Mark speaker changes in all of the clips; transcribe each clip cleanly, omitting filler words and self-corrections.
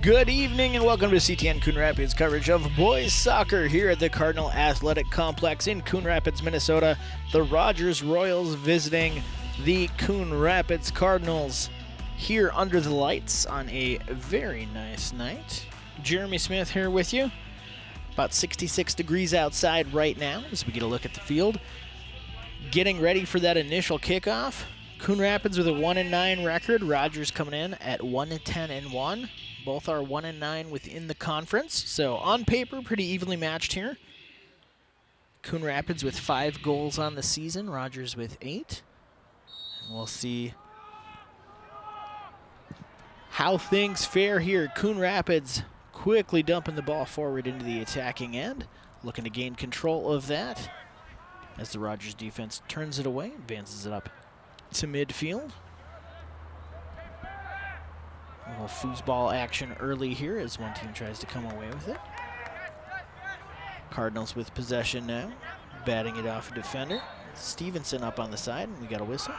Speaker 1: Good evening and welcome to CTN Coon Rapids coverage of boys soccer here at the Cardinal Athletic Complex in Coon Rapids, Minnesota. The Rogers Royals visiting the Coon Rapids Cardinals here under the lights on a very nice night. Jeremy Smith here with you. About 66 degrees outside right now as we get a look at the field. Getting ready for that initial kickoff. Coon Rapids with a 1-9 record. Rogers coming in at 1-10-1. Both are 1-9 within the conference. So on paper, pretty evenly matched here. Coon Rapids with 5 goals on the season. Rogers with 8. And we'll see how things fare here. Coon Rapids quickly dumping the ball forward into the attacking end. Looking to gain control of that as the Rogers defense turns it away, advances it up to midfield. A little foosball action early here as one team tries to come away with it. Cardinals with possession now, batting it off a defender. Stevenson up on the side, and we got a whistle.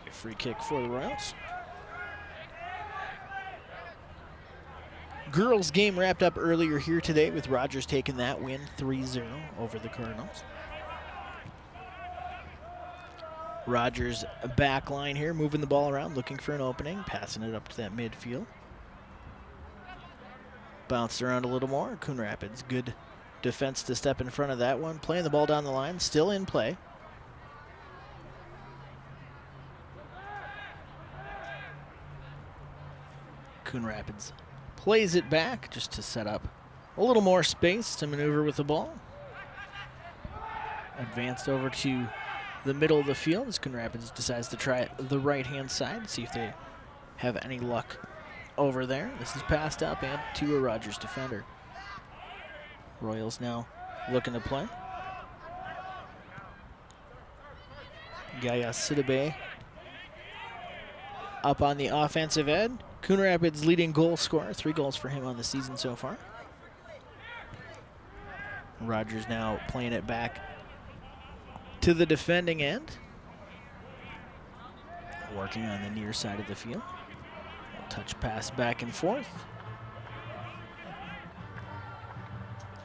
Speaker 1: A free kick for the Royals. Girls game wrapped up earlier here today with Rogers taking that win 3-0 over the Cardinals. Rogers back line here, moving the ball around, looking for an opening, passing it up to that midfield. Bounced around a little more. Coon Rapids, good defense to step in front of that one. Playing the ball down the line, still in play. Coon Rapids plays it back just to set up a little more space to maneuver with the ball. Advanced over to the middle of the field as Coon Rapids decides to try the right-hand side, see if they have any luck over there. This is passed up and to a Rogers defender. Royals now looking to play. Gaya Sidibe up on the offensive end. Coon Rapids leading goal scorer, 3 goals for him on the season so far. Rogers now playing it back to the defending end. Working on the near side of the field. A touch pass back and forth.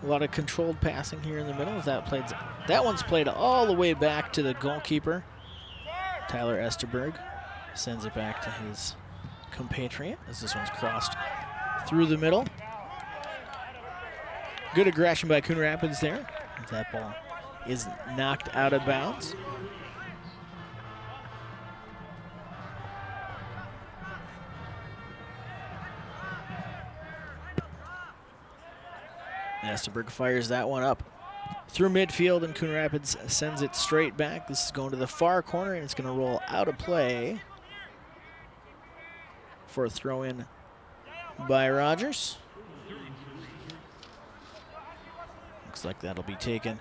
Speaker 1: A lot of controlled passing here in the middle. That one's played all the way back to the goalkeeper. Tyler Esterberg sends it back to his compatriot as this one's crossed through the middle. Good aggression by Coon Rapids there. That ball is knocked out of bounds. Esterberg fires that one up through midfield, and Coon Rapids sends it straight back. This is going to the far corner, and it's going to roll out of play for a throw-in by Rogers. Looks like that'll be taken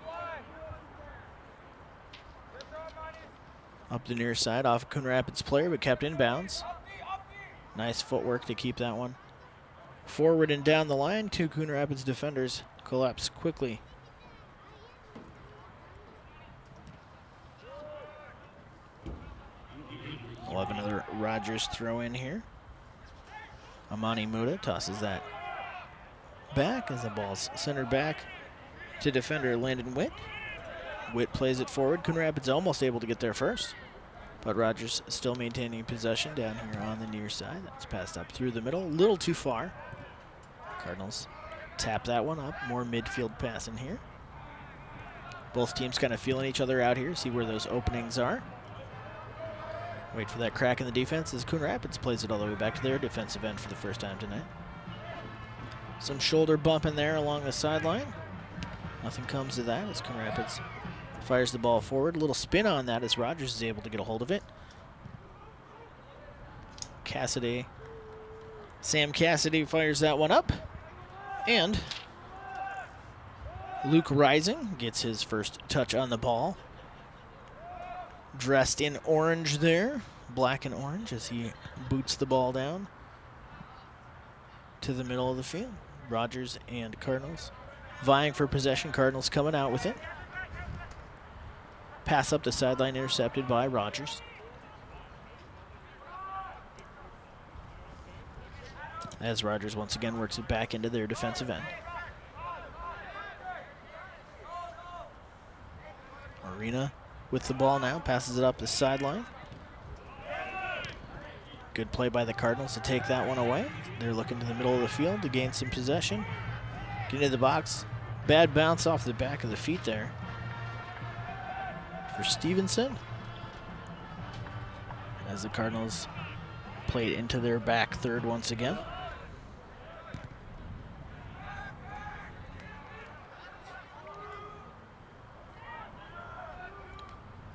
Speaker 1: up the near side off a Coon Rapids player, but kept in bounds. Nice footwork to keep that one forward and down the line. 2 Coon Rapids defenders collapse quickly. We'll have another Rogers throw in here. Amani Muda tosses that back as the ball's centered back to defender Landon Witt. Witt plays it forward. Coon Rapids almost able to get there first, but Rogers still maintaining possession down here on the near side. That's passed up through the middle, a little too far. Cardinals tap that one up. More midfield passing here. Both teams kind of feeling each other out here, see where those openings are. Wait for that crack in the defense as Coon Rapids plays it all the way back to their defensive end for the first time tonight. Some shoulder bumping there along the sideline. Nothing comes of that as Coon Rapids fires the ball forward. A little spin on that as Rogers is able to get a hold of it. Sam Cassidy fires that one up. And Luke Rising gets his first touch on the ball. Dressed in orange there, black and orange, as he boots the ball down to the middle of the field. Rogers and Cardinals vying for possession. Cardinals coming out with it. Pass up the sideline intercepted by Rogers. as Rogers once again works it back into their defensive end. Arena with the ball now, passes it up the sideline. Good play by the Cardinals to take that one away. They're looking to the middle of the field to gain some possession. Get into the box. Bad bounce off the back of the feet there for Stevenson, as the Cardinals played into their back third once again.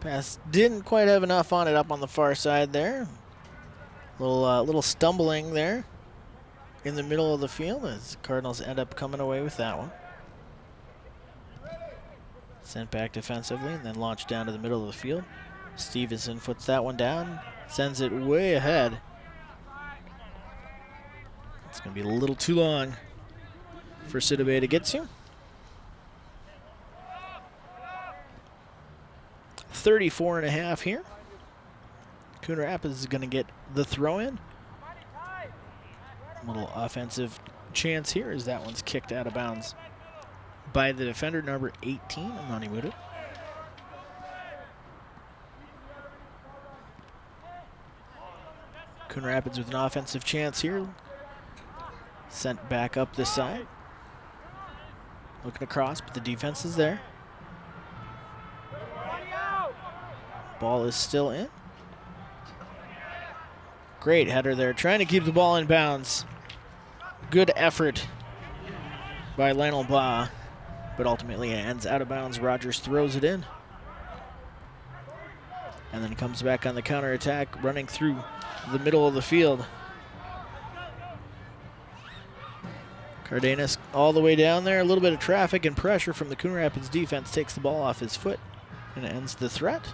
Speaker 1: Pass didn't quite have enough on it up on the far side there. Little stumbling there in the middle of the field as the Cardinals end up coming away with that one. Sent back defensively and then launched down to the middle of the field. Stevenson puts that one down, sends it way ahead. It's going to be a little too long for Sidibe to get to. 34.5 here. Coon Rapids is going to get the throw in. Little offensive chance here as that one's kicked out of bounds by the defender, number 18, Amani Muda. Coon Rapids with an offensive chance here. Sent back up this side. Looking across, but the defense is there. Ball is still in. Great header there, trying to keep the ball in bounds. Good effort by Lionel Ba, but ultimately it ends out of bounds. Rogers throws it in. And then comes back on the counterattack, running through the middle of the field. Cardenas all the way down there. A little bit of traffic and pressure from the Coon Rapids defense takes the ball off his foot and ends the threat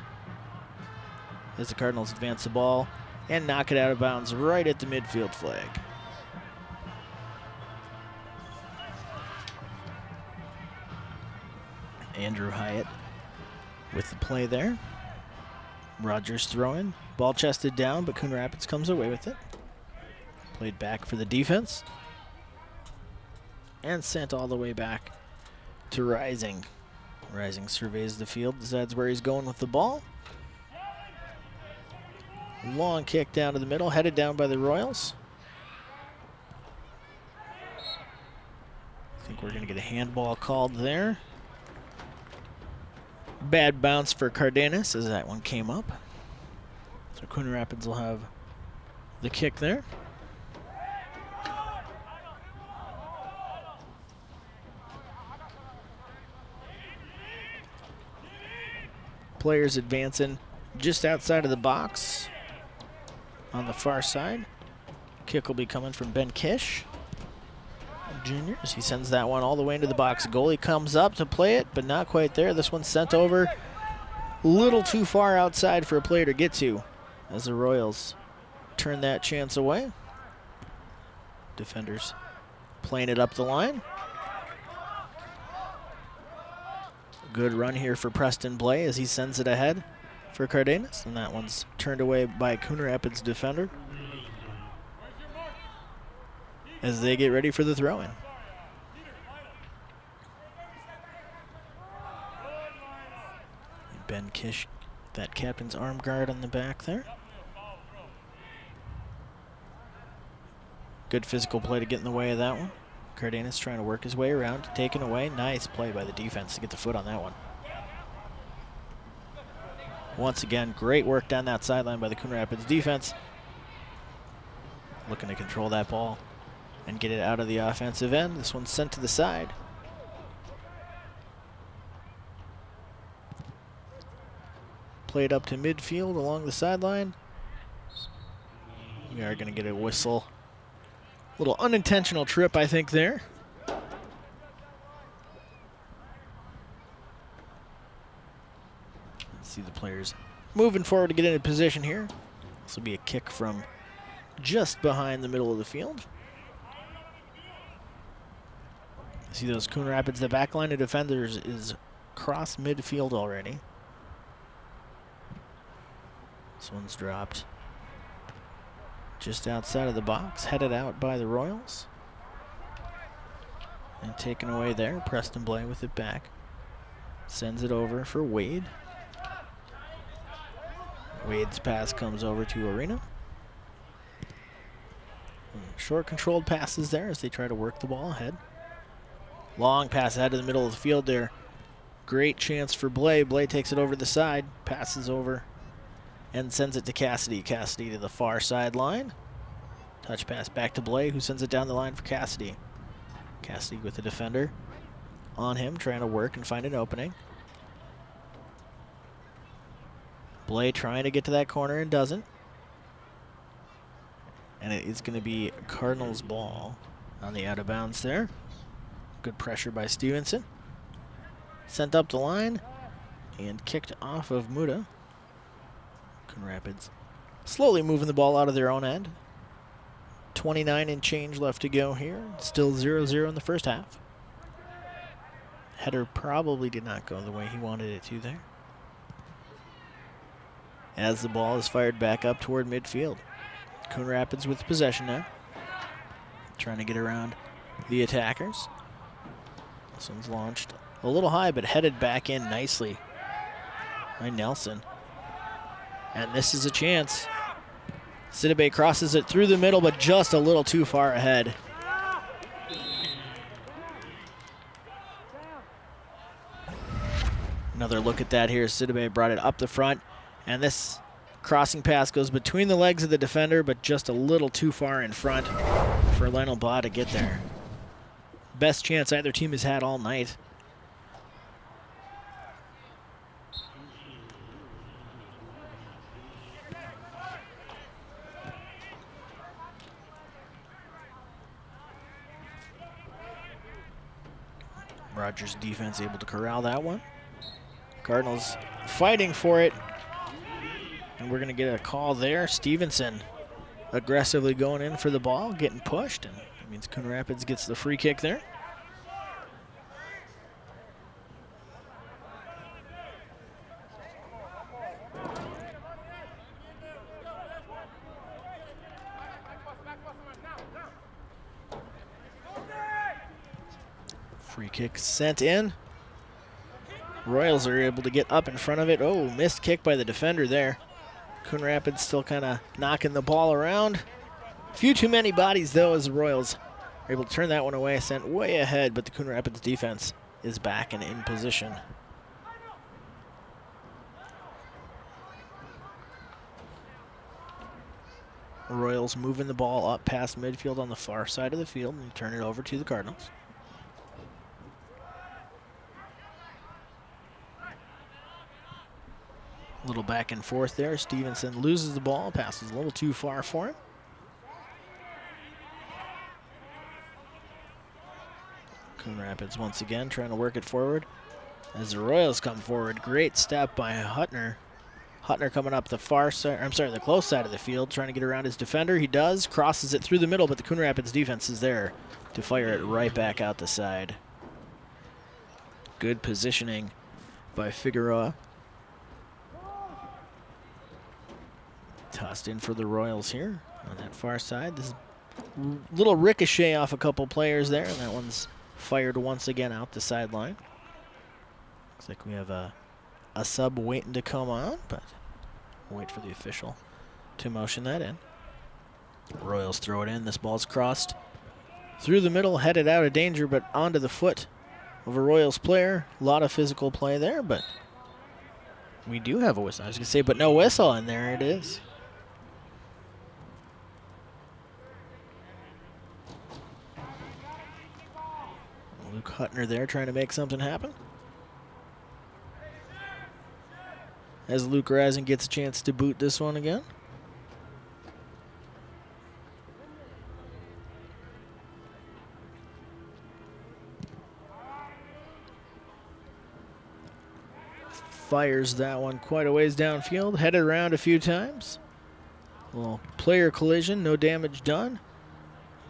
Speaker 1: as the Cardinals advance the ball and knock it out of bounds right at the midfield flag. Andrew Hyatt with the play there. Rogers throwing. Ball chested down, but Coon Rapids comes away with it. Played back for the defense. And sent all the way back to Rising. Rising surveys the field, decides where he's going with the ball. Long kick down to the middle, headed down by the Royals. I think we're going to get a handball called there. Bad bounce for Cardenas as that one came up. So Coon Rapids will have the kick there. Players advancing just outside of the box on the far side. Kick will be coming from Ben Kish, Jr. as he sends that one all the way into the box. Goalie comes up to play it, but not quite there. This one's sent over a little too far outside for a player to get to as the Royals turn that chance away. Defenders playing it up the line. Good run here for Preston Blay as he sends it ahead for Cardenas, and that one's turned away by Coon Rapids defender as they get ready for the throw-in. Ben Kish, that captain's arm guard on the back there. Good physical play to get in the way of that one. Cardenas trying to work his way around, taken away. Nice play by the defense to get the foot on that one. Once again, great work down that sideline by the Coon Rapids defense. Looking to control that ball and get it out of the offensive end. This one's sent to the side. Played up to midfield along the sideline. We are going to get a whistle. Little unintentional trip, I think, there. See the players moving forward to get into position here. This will be a kick from just behind the middle of the field. See those Coon Rapids, the back line of defenders is cross midfield already. This one's dropped just outside of the box, headed out by the Royals. And taken away there, Preston Blay with it back. Sends it over for Wade. Wade's pass comes over to Arena. Short controlled passes there as they try to work the ball ahead. Long pass ahead of the middle of the field there. Great chance for Blay. Blay takes it over the side, passes over, and sends it to Cassidy. Cassidy to the far sideline. Touch pass back to Blay, who sends it down the line for Cassidy. Cassidy with the defender on him, trying to work and find an opening. Blay trying to get to that corner and doesn't. And it is going to be Cardinals ball on the out of bounds there. Good pressure by Stevenson. Sent up the line and kicked off of Muda. Coon Rapids slowly moving the ball out of their own end. 29 and change left to go here. Still 0-0 in the first half. Header probably did not go the way he wanted it to there. As the ball is fired back up toward midfield. Coon Rapids with possession now. Trying to get around the attackers. This one's launched a little high, but headed back in nicely by Nelson. And this is a chance. Sidibe crosses it through the middle, but just a little too far ahead. Another look at that here. Sidibe brought it up the front, and this crossing pass goes between the legs of the defender, but just a little too far in front for Lionel Baugh to get there. Best chance either team has had all night. Rogers' defense able to corral that one. Cardinals fighting for it. And we're going to get a call there. Stevenson aggressively going in for the ball, getting pushed. And that means Coon Rapids gets the free kick there. Free kick sent in. Royals are able to get up in front of it. Oh, missed kick by the defender there. Coon Rapids still kind of knocking the ball around. A few too many bodies, though, as the Royals are able to turn that one away. Sent way ahead, but the Coon Rapids defense is back and in position. Royals moving the ball up past midfield on the far side of the field and turn it over to the Cardinals. A little back and forth there. Stevenson loses the ball, passes a little too far for him. Coon Rapids once again trying to work it forward. As the Royals come forward, great step by Huttner. Huttner coming up the far side, the close side of the field, trying to get around his defender. He does, crosses it through the middle, but the Coon Rapids defense is there to fire it right back out the side. Good positioning by Figueroa. Tossed in for the Royals here on that far side. This is a little ricochet off a couple players there, and that one's fired once again out the sideline. Looks like we have a sub waiting to come on, but we'll wait for the official to motion that in. Royals throw it in. This ball's crossed through the middle, headed out of danger, but onto the foot of a Royals player. A lot of physical play there, but we do have a whistle. I was going to say, but no whistle, and there it is. Luke Huttner there trying to make something happen. As Luke Rising gets a chance to boot this one again. Fires that one quite a ways downfield, headed around a few times. A little player collision, no damage done.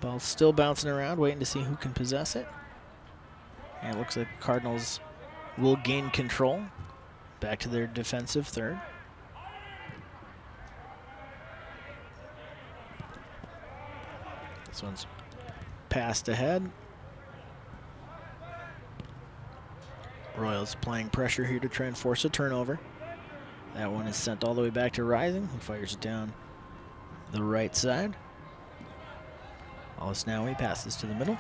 Speaker 1: Ball still bouncing around, waiting to see who can possess it. And it looks like Cardinals will gain control. Back to their defensive third. This one's passed ahead. Royals applying pressure here to try and force a turnover. That one is sent all the way back to Rising, who fires it down the right side. Wallace now he passes to the middle.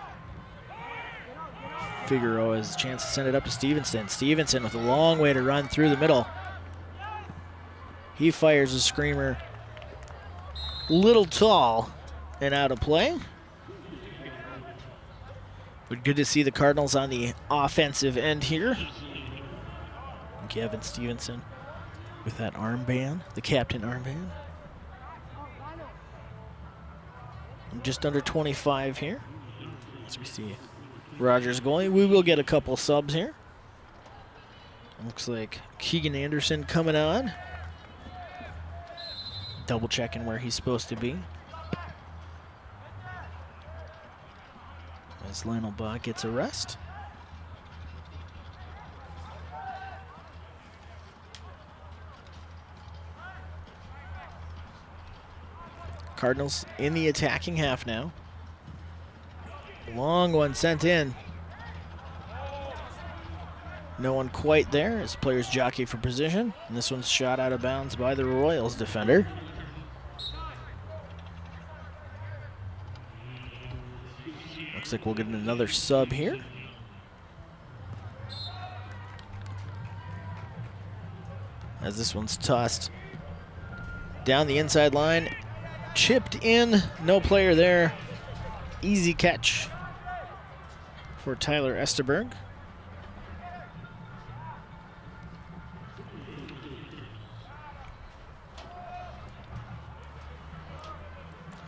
Speaker 1: Figueroa has a chance to send it up to Stevenson. Stevenson with a long way to run through the middle. He fires a screamer. Little tall and out of play. But good to see the Cardinals on the offensive end here. Kevin Stevenson with that armband, the captain armband. Just under 25 here. As we see Rogers goalie. We will get a couple subs here. Looks like Keegan Anderson coming on. Double checking where he's supposed to be. As Lionel Bach gets a rest. Cardinals in the attacking half now. Long one sent in. No one quite there as players jockey for position. And this one's shot out of bounds by the Royals defender. Looks like we'll get another sub here. As this one's tossed down the inside line. Chipped in, no player there. Easy catch for Tyler Esterberg.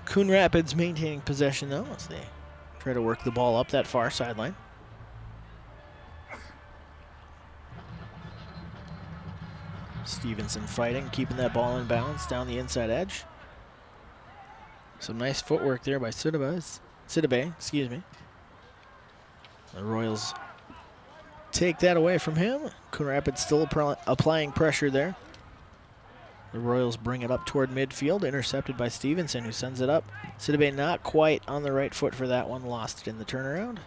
Speaker 1: Coon Rapids maintaining possession though as they try to work the ball up that far sideline. Stevenson fighting, keeping that ball in bounds down the inside edge. Some nice footwork there by Sidibe, excuse me. The Royals take that away from him. Coon Rapids still applying pressure there. The Royals bring it up toward midfield, intercepted by Stevenson, who sends it up. Sidibe not quite on the right foot for that one, lost it in the turnaround.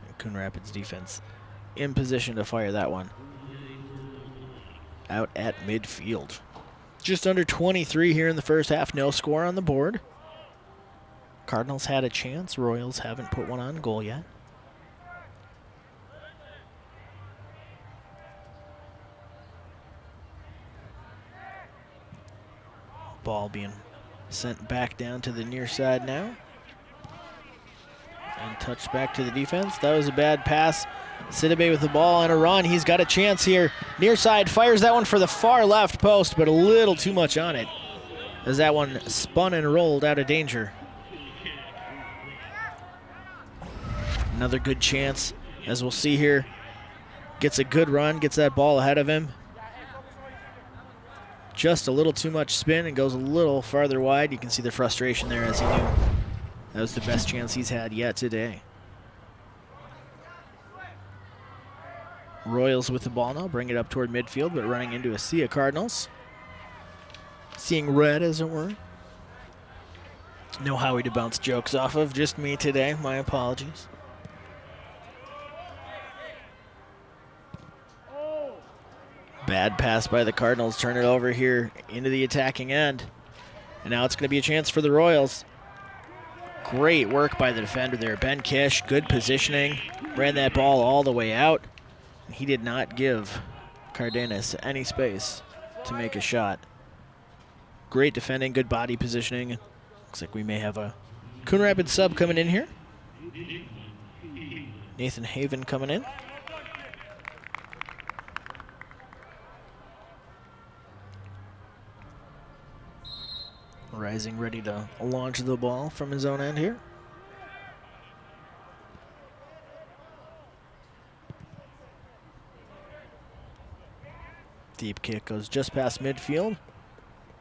Speaker 1: And Coon Rapids defense in position to fire that one out at midfield. Just under 23 here in the first half, no score on the board. Cardinals had a chance, Royals haven't put one on goal yet. Ball being sent back down to the near side now. And touched back to the defense. That was a bad pass. Sidibe with the ball on a run. He's got a chance here. Near side fires that one for the far left post, but a little too much on it as that one spun and rolled out of danger. Another good chance, as we'll see here. Gets a good run, gets that ball ahead of him. Just a little too much spin and goes a little farther wide. You can see the frustration there as he knew that was the best chance he's had yet today. Royals with the ball now, bring it up toward midfield, but running into a sea of Cardinals. Seeing red, as it were. No Howie to bounce jokes off of, just me today, my apologies. Bad pass by the Cardinals, turn it over here into the attacking end. And now it's going to be a chance for the Royals. Great work by the defender there. Ben Kish, good positioning. Ran that ball all the way out. He did not give Cardenas any space to make a shot. Great defending, good body positioning. Looks like we may have a Coon Rapids sub coming in here. Nathan Haven coming in. Rising ready to launch the ball from his own end here. Deep kick goes just past midfield.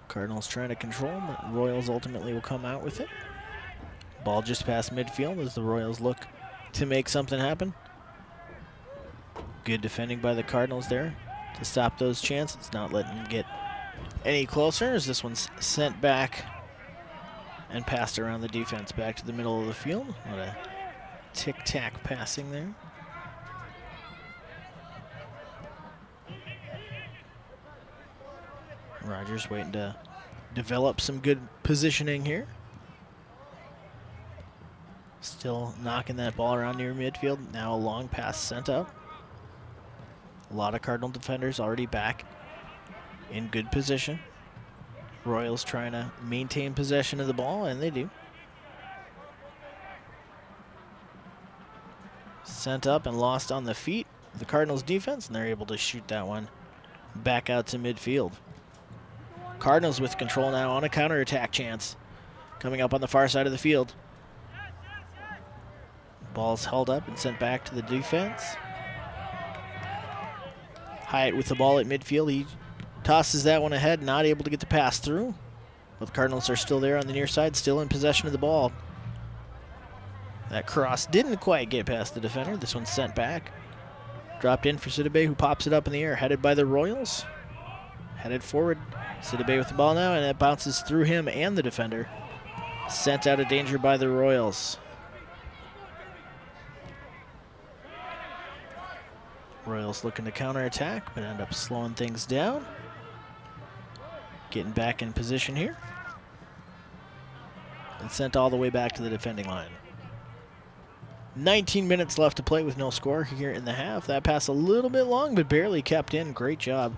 Speaker 1: Cardinals trying to control, but Royals ultimately will come out with it. Ball just past midfield as the Royals look to make something happen. Good defending by the Cardinals there to stop those chances, not letting them get any closer as this one's sent back and passed around the defense back to the middle of the field. What a tic-tac passing there. Rogers waiting to develop some good positioning here. Still knocking that ball around near midfield. Now a long pass sent up. A lot of Cardinal defenders already back in good position. Royals trying to maintain possession of the ball, and they do. Sent up and lost on the feet of the Cardinals defense, and they're able to shoot that one back out to midfield. Cardinals with control now on a counterattack chance. Coming up on the far side of the field. Ball's held up and sent back to the defense. Hyatt with the ball at midfield. He tosses that one ahead, not able to get the pass through. But the Cardinals are still there on the near side, still in possession of the ball. That cross didn't quite get past the defender. This one's sent back. Dropped in for Sidibe, who pops it up in the air, headed by the Royals. Headed forward. Sidibe with the ball now, and it bounces through him and the defender. Sent out of danger by the Royals. Royals looking to counterattack, but end up slowing things down. Getting back in position here. And sent all the way back to the defending line. 19 minutes left to play with no score here in the half. That pass a little bit long, but barely kept in. Great job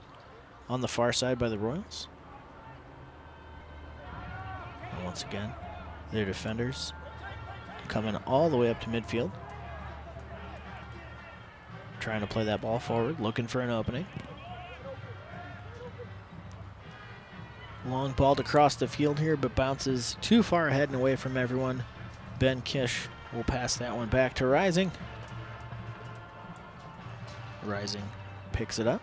Speaker 1: on the far side by the Royals. And once again, their defenders coming all the way up to midfield. Trying to play that ball forward, looking for an opening. Long ball to cross the field here, but bounces too far ahead and away from everyone. Ben Kish will pass that one back to Rising. Rising picks it up.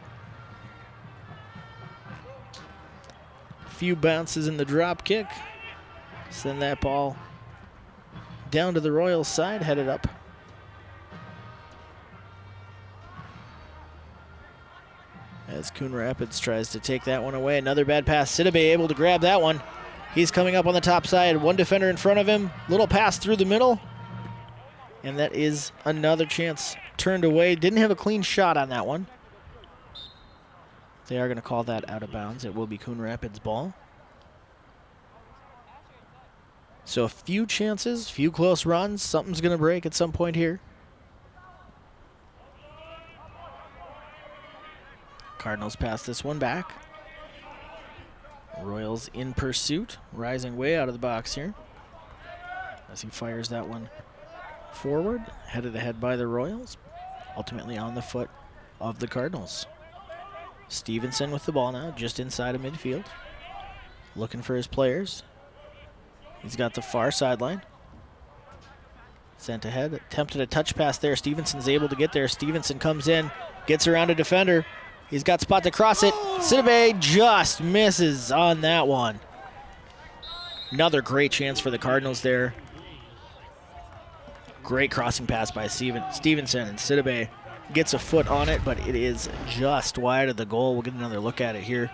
Speaker 1: Few bounces in the drop kick. Send that ball down to the Royals side, headed up. As Coon Rapids tries to take that one away. Another bad pass. Sidibe able to grab that one. He's coming up on the top side. One defender in front of him. Little pass through the middle. And that is another chance turned away. Didn't have a clean shot on that one. They are going to call that out of bounds. It will be Coon Rapids' ball. So a few chances, few close runs. Something's going to break at some point here. Cardinals pass this one back. Royals in pursuit, rising way out of the box here. As he fires that one forward, headed ahead by the Royals. Ultimately on the foot of the Cardinals. Stevenson with the ball now, just inside of midfield. Looking for his players. He's got the far sideline. Sent ahead, attempted a touch pass there. Stevenson's able to get there. Stevenson comes in, gets around a defender. He's got spot to cross it. Sidibe just misses on that one. Another great chance for the Cardinals there. Great crossing pass by Stevenson, and Sidibe gets a foot on it, but it is just wide of the goal. We'll get another look at it here.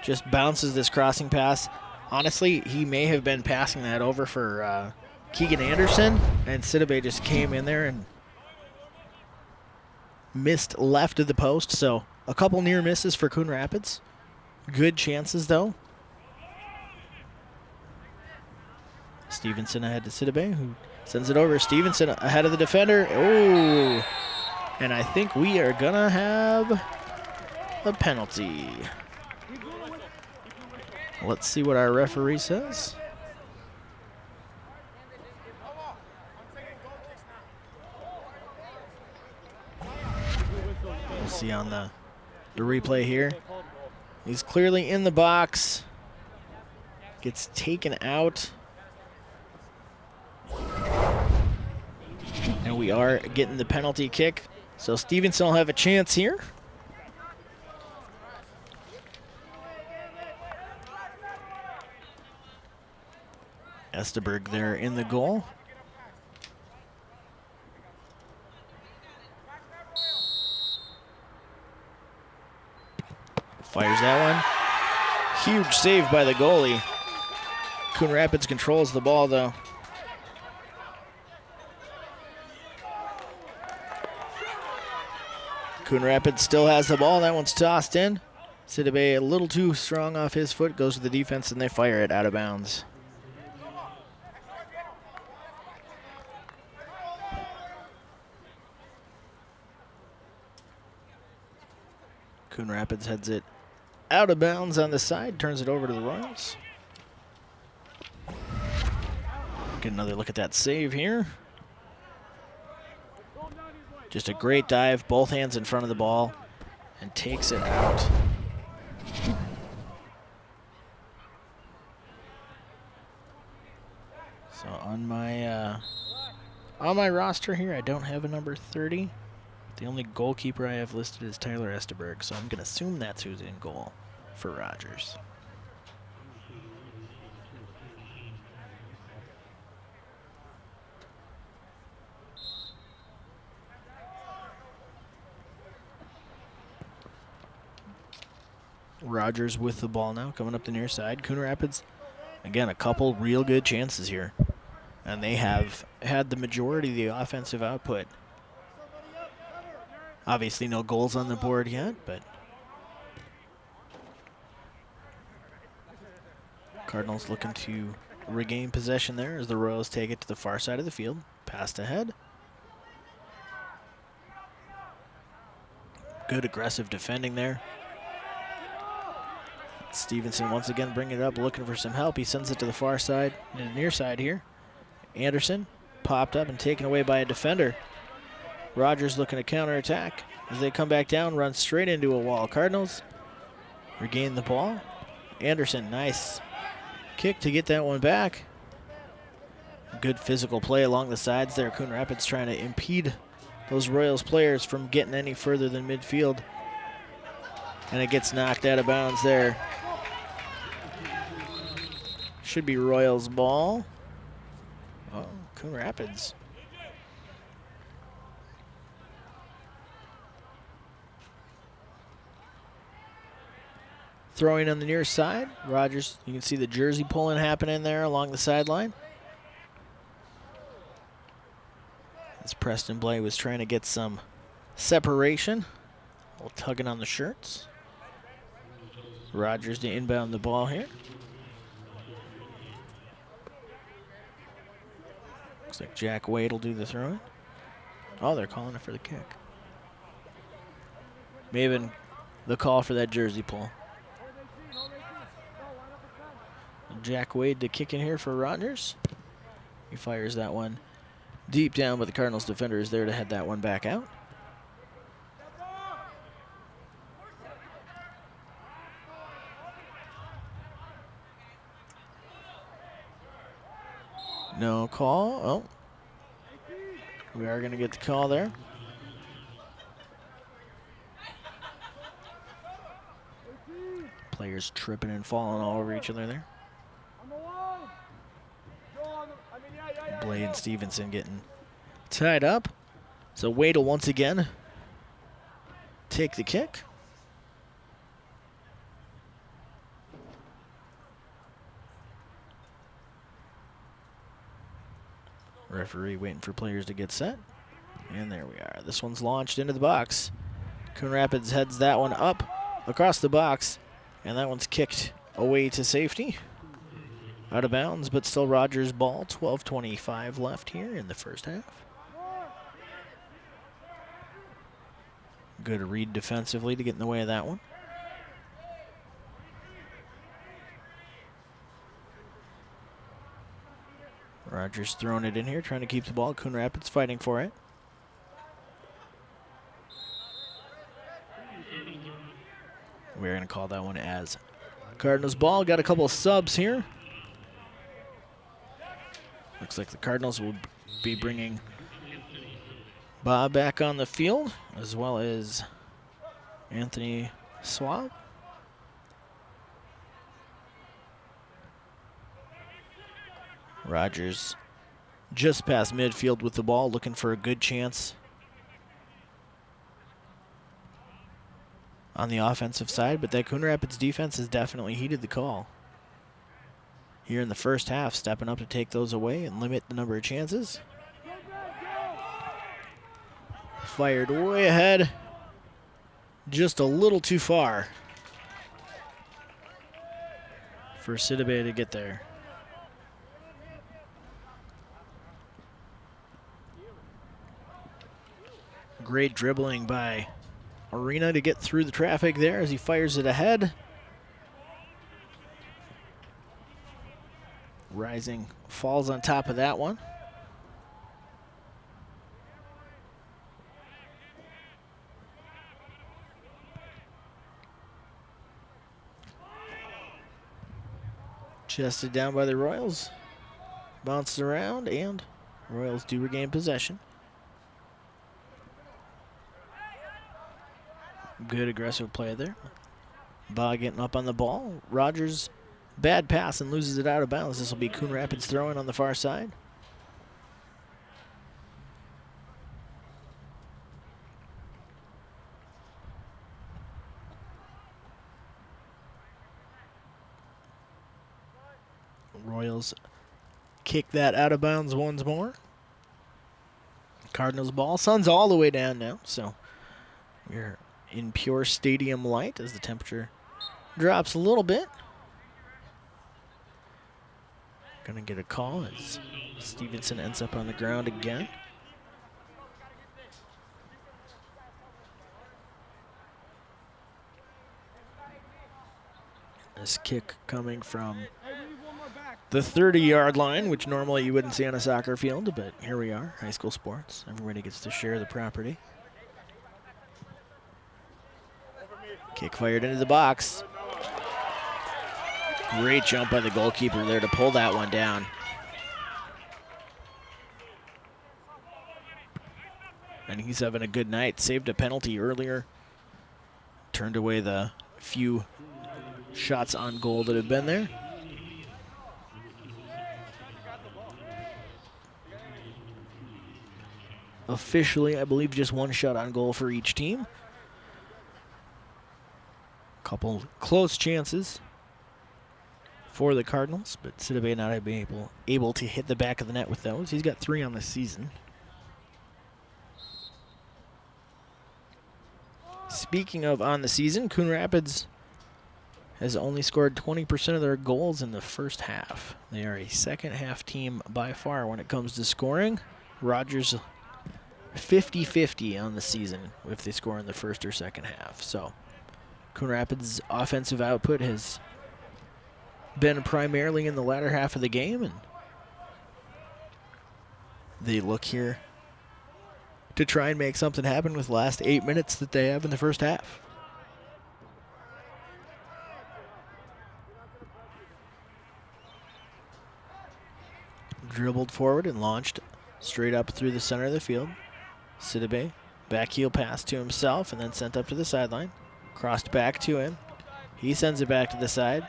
Speaker 1: Just bounces this crossing pass. Honestly, he may have been passing that over for Keegan Anderson, and Sidibe just came in there and missed left of the post. So a couple near misses for Coon Rapids. Good chances, though. Stevenson ahead to Sidibe, who sends it over. Stevenson ahead of the defender. Oh, and I think we are going to have a penalty. Let's see what our referee says. We'll see on the replay here. He's clearly in the box. Gets taken out. And we are getting the penalty kick. So Stevenson will have a chance here. Esteberg there in the goal. Fires that one. Huge save by the goalie. Coon Rapids controls the ball, though. Coon Rapids still has the ball. That one's tossed in. Sidibe a little too strong off his foot, goes to the defense, and they fire it out of bounds. Coon Rapids heads it out of bounds on the side, turns it over to the Royals. Get another look at that save here. Just a great dive, both hands in front of the ball, and takes it out. So on my roster here, I don't have a number 30. The only goalkeeper I have listed is Tyler Esteberg, so I'm going to assume that's who's in goal for Rogers. Rogers with the ball now, coming up the near side. Coon Rapids, again, a couple real good chances here. And they have had the majority of the offensive output. Obviously no goals on the board yet, but Cardinals looking to regain possession there as the Royals take it to the far side of the field. Passed ahead. Good aggressive defending there. Stevenson once again bringing it up, looking for some help. He sends it to the far side, and the near side here. Anderson popped up and taken away by a defender. Rogers looking to counterattack. As they come back down, run straight into a wall. Cardinals regain the ball. Anderson, nice kick to get that one back. Good physical play along the sides there. Coon Rapids trying to impede those Royals players from getting any further than midfield. And it gets knocked out of bounds there. Should be Royals ball. Oh, Coon Rapids. Throwing on the near side. Rogers, you can see the jersey pulling happening there along the sideline. As Preston Blay was trying to get some separation. A little tugging on the shirts. Rogers to inbound the ball here. Looks like Jack Wade will do the throwing. Oh, they're calling it for the kick. May have been the call for that jersey pull. Jack Wade to kick in here for Rogers. He fires that one deep down, but the Cardinals defender is there to head that one back out. No call. Oh. We are going to get the call there. Players tripping and falling all over each other there. Blade and Stevenson getting tied up. So Wade will once again take the kick. Referee waiting for players to get set. And there we are. This one's launched into the box. Coon Rapids heads that one up across the box. And that one's kicked away to safety. Out of bounds, but still Rogers' ball. 12:25 left here in the first half. Good read defensively to get in the way of that one. Rogers throwing it in here, trying to keep the ball. Coon Rapids fighting for it. We're going to call that one as Cardinals ball. Got a couple of subs here. Looks like the Cardinals will be bringing Bob back on the field, as well as Anthony Swab. Rogers just past midfield with the ball, looking for a good chance on the offensive side, but that Coon Rapids defense has definitely heeded the call. here in the first half, stepping up to take those away and limit the number of chances. Fired way ahead, just a little too far for Sidibe to get there. Great dribbling by Arena to get through the traffic there as he fires it ahead. Rising falls on top of that one. Chested down by the Royals. Bounced around, and Royals do regain possession. Good aggressive play there. Ba getting up on the ball. Rogers, bad pass and loses it out of bounds. This will be Coon Rapids throwing on the far side. Royals kick that out of bounds once more. Cardinals ball. Sun's all the way down now, so we're in pure stadium light as the temperature drops a little bit. Gonna get a call as Stevenson ends up on the ground again. This kick coming from the 30-yard line, which normally you wouldn't see on a soccer field, but here we are, high school sports. Everybody gets to share the property. Kick fired into the box. Great jump by the goalkeeper there to pull that one down. And he's having a good night. Saved a penalty earlier. Turned away the few shots on goal that have been there. Officially, I believe just one shot on goal for each team. Couple close chances for the Cardinals, but Sidibe not able to hit the back of the net with those. He's got 3 on the season. Speaking of on the season, Coon Rapids has only scored 20% of their goals in the first half. They are a second half team by far when it comes to scoring. Rogers 50-50 on the season if they score in the first or second half. So Coon Rapids' offensive output has been primarily in the latter half of the game, and they look here to try and make something happen with the last 8 minutes that they have in the first half. Dribbled forward and launched straight up through the center of the field. Sidibe, back heel pass to himself and then sent up to the sideline. Crossed back to him. He sends it back to the side.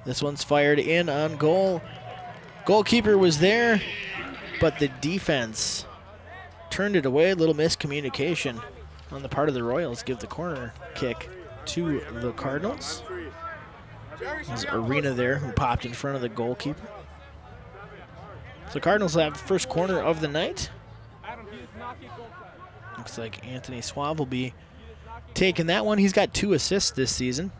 Speaker 1: This one's fired in on goal. Goalkeeper was there, but the defense turned it away. A little miscommunication on the part of the Royals. Give the corner kick to the Cardinals. There's Arena there who popped in front of the goalkeeper. So the Cardinals have the first corner of the night. Looks like Anthony Suave will be taking that one. He's got 2 assists this season.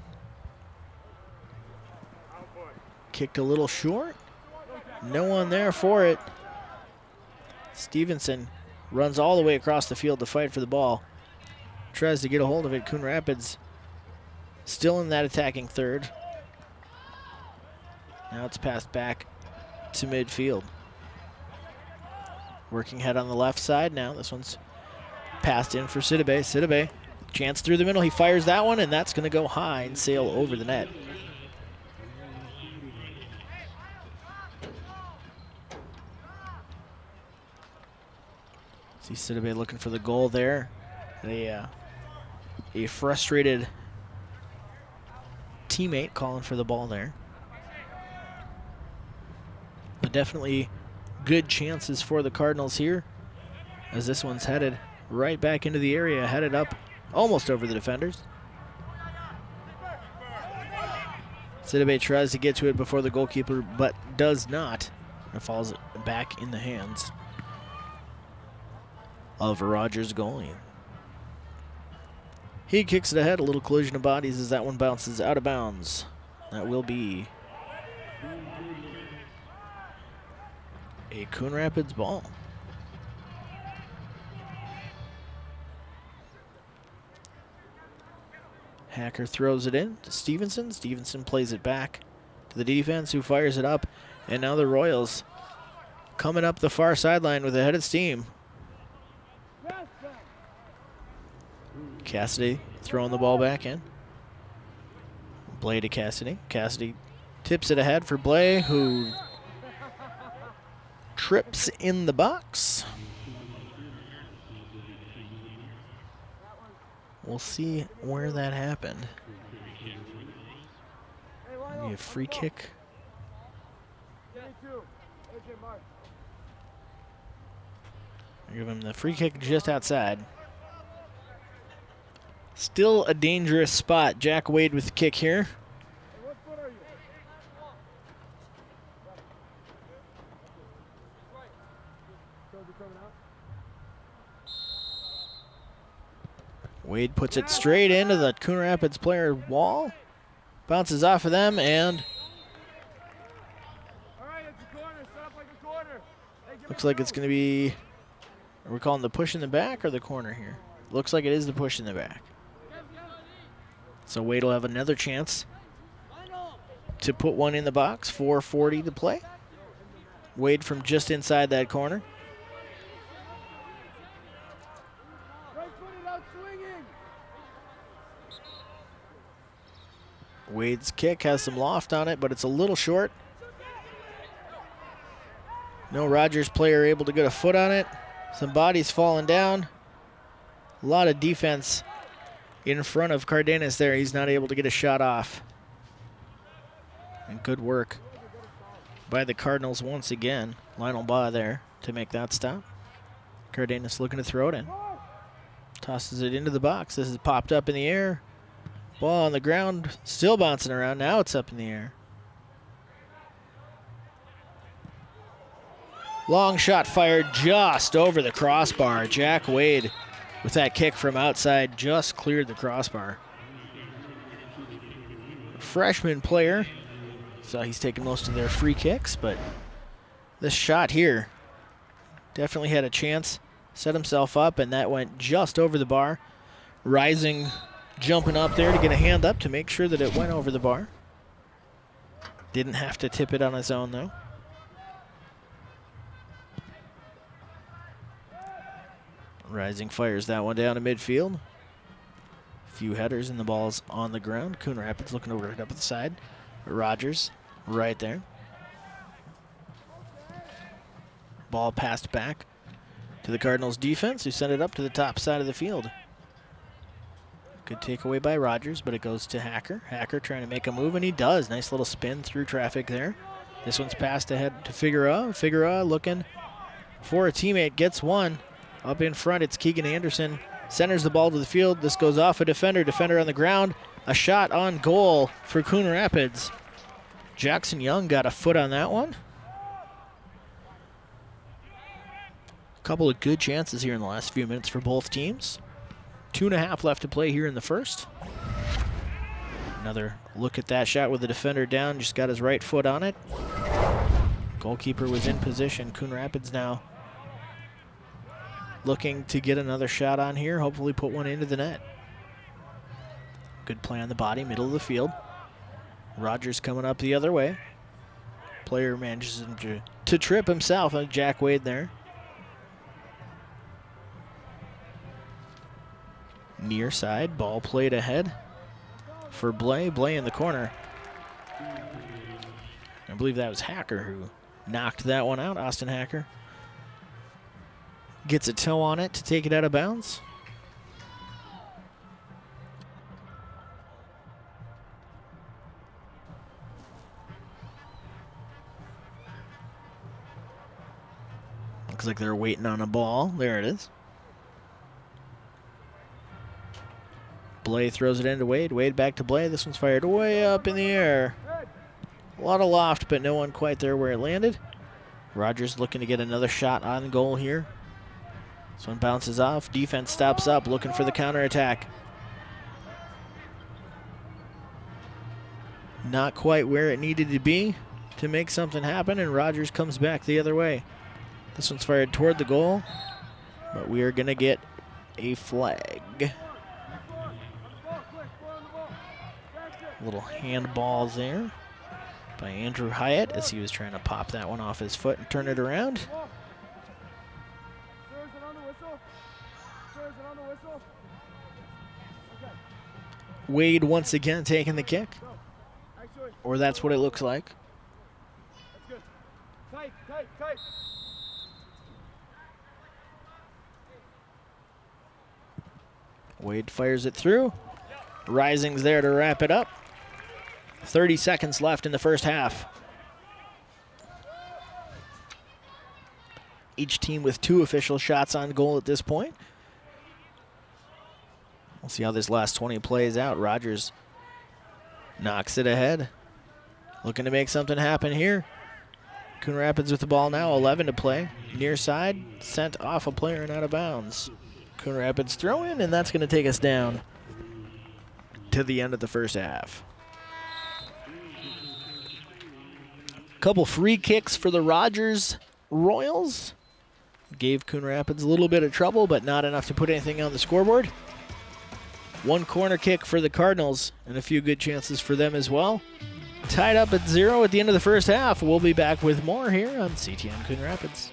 Speaker 1: Kicked a little short. No one there for it. Stevenson runs all the way across the field to fight for the ball. Tries to get a hold of it. Coon Rapids still in that attacking third. Now it's passed back to midfield. Working head on the left side now. This one's passed in for Sidibe. Sidibe, chance through the middle. He fires that one, and that's going to go high and sail over the net. See Sidibe looking for the goal there. A frustrated teammate calling for the ball there. But definitely good chances for the Cardinals here, as this one's headed right back into the area, headed up almost over the defenders. Sidibe tries to get to it before the goalkeeper, but does not. It falls back in the hands of Rogers' goalie. He kicks it ahead, a little collision of bodies as that one bounces out of bounds. That will be a Coon Rapids ball. Hacker throws it in to Stevenson. Stevenson plays it back to the defense, who fires it up. And now the Royals coming up the far sideline with a head of steam. Cassidy throwing the ball back in. Blay to Cassidy. Cassidy tips it ahead for Blay, who trips in the box. We'll see where that happened. Maybe a free kick. Give him the free kick just outside. Still a dangerous spot. Jack Wade with the kick here. Wade puts it straight into the Coon Rapids player wall. Bounces off of them and looks like it's going to be, are we calling the push in the back or the corner here? Looks like it is the push in the back. So Wade will have another chance to put one in the box. 4:40 to play. Wade from just inside that corner. Wade's kick has some loft on it, but it's a little short. No Rogers player able to get a foot on it. Some bodies falling down. A lot of defense in front of Cardenas there. He's not able to get a shot off. And good work by the Cardinals once again. Lionel Baugh there to make that stop. Cardenas looking to throw it in. Tosses it into the box. This is popped up in the air. Ball on the ground, still bouncing around. Now it's up in the air. Long shot fired just over the crossbar. Jack Wade with that kick from outside just cleared the crossbar. Freshman player, so he's taken most of their free kicks, but this shot here definitely had a chance. Set himself up, and that went just over the bar. Rising, jumping up there to get a hand up to make sure that it went over the bar. Didn't have to tip it on his own, though. Rising fires that one down to midfield. A few headers and the ball's on the ground. Coon Rapids looking over it up at the side. Rogers right there. Ball passed back to the Cardinals defense, who sent it up to the top side of the field. Good takeaway by Rogers, but it goes to Hacker. Hacker trying to make a move, and he does. Nice little spin through traffic there. This one's passed ahead to Figueroa. Figueroa looking for a teammate, gets one. Up in front, it's Keegan Anderson. Centers the ball to the field. This goes off a defender. Defender on the ground. A shot on goal for Coon Rapids. Jackson Young got a foot on that one. A couple of good chances here in the last few minutes for both teams. 2.5 left to play here in the first. Another look at that shot with the defender down. Just got his right foot on it. Goalkeeper was in position. Coon Rapids now looking to get another shot on here. Hopefully put one into the net. Good play on the body, middle of the field. Rogers coming up the other way. Player manages to trip himself on Jack Wade there. Near side, ball played ahead for Blay. Blay in the corner. I believe that was Hacker who knocked that one out. Austin Hacker gets a toe on it to take it out of bounds. Looks like they're waiting on a ball. There it is. Blay throws it into Wade. Wade back to Blay. This one's fired way up in the air. A lot of loft, but no one quite there where it landed. Rogers looking to get another shot on goal here. This one bounces off. Defense stops up, looking for the counterattack. Not quite where it needed to be to make something happen, and Rogers comes back the other way. This one's fired toward the goal, but we are going to get a flag. Little handball there by Andrew Hyatt as he was trying to pop that one off his foot and turn it around. Wade once again taking the kick. Or that's what it looks like. Wade fires it through. Rising's there to wrap it up. 30 seconds left in the first half. Each team with 2 official shots on goal at this point. We'll see how this last 20 plays out. Rogers knocks it ahead. Looking to make something happen here. Coon Rapids with the ball now, 11 to play. Near side, sent off a player and out of bounds. Coon Rapids throw in, and that's going to take us down to the end of the first half. Couple free kicks for the Rogers Royals. Gave Coon Rapids a little bit of trouble, but not enough to put anything on the scoreboard. One corner kick for the Cardinals, and a few good chances for them as well. Tied up at 0 at the end of the first half. We'll be back with more here on CTN Coon Rapids.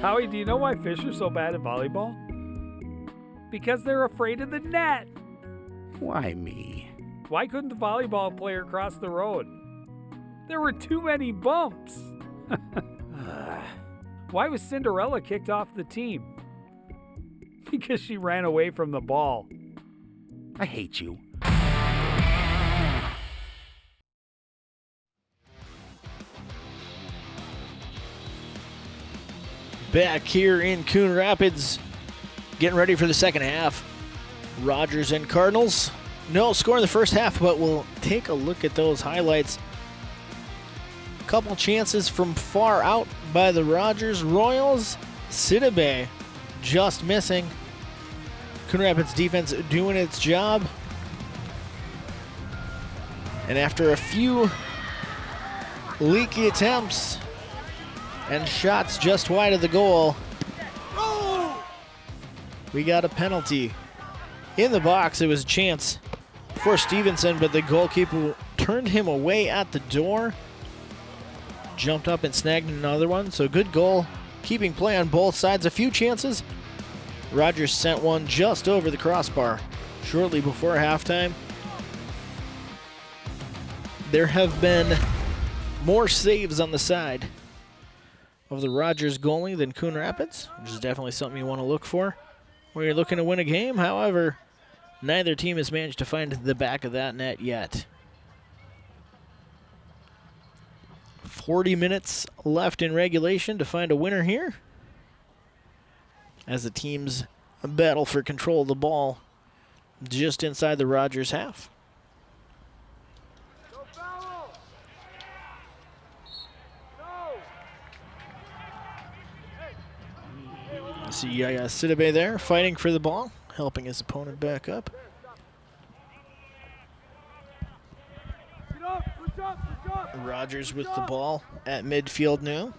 Speaker 2: Howie, do you know why fish are so bad at volleyball? Because they're afraid of the net.
Speaker 3: Why me?
Speaker 2: Why couldn't the volleyball player cross the road? There were too many bumps. Why was Cinderella kicked off the team? Because she ran away from the ball.
Speaker 3: I hate you.
Speaker 1: Back here in Coon Rapids, getting ready for the second half. Rogers and Cardinals. No score in the first half, but we'll take a look at those highlights. Couple chances from far out by the Rogers Royals. Sidibe just missing. Coon Rapids defense doing its job. And after a few leaky attempts and shots just wide of the goal, we got a penalty. In the box, it was a chance for Stevenson, but the goalkeeper turned him away at the door. Jumped up and snagged another one, so good goal. Keeping play on both sides. A few chances. Rogers sent one just over the crossbar shortly before halftime. There have been more saves on the side of the Rogers goalie than Coon Rapids, which is definitely something you want to look for when you're looking to win a game. However, neither team has managed to find the back of that net yet. 40 minutes left in regulation to find a winner here, as the teams battle for control of the ball just inside the Rogers half. You see Sidibe there fighting for the ball, helping his opponent back up. Rogers with the ball at midfield now.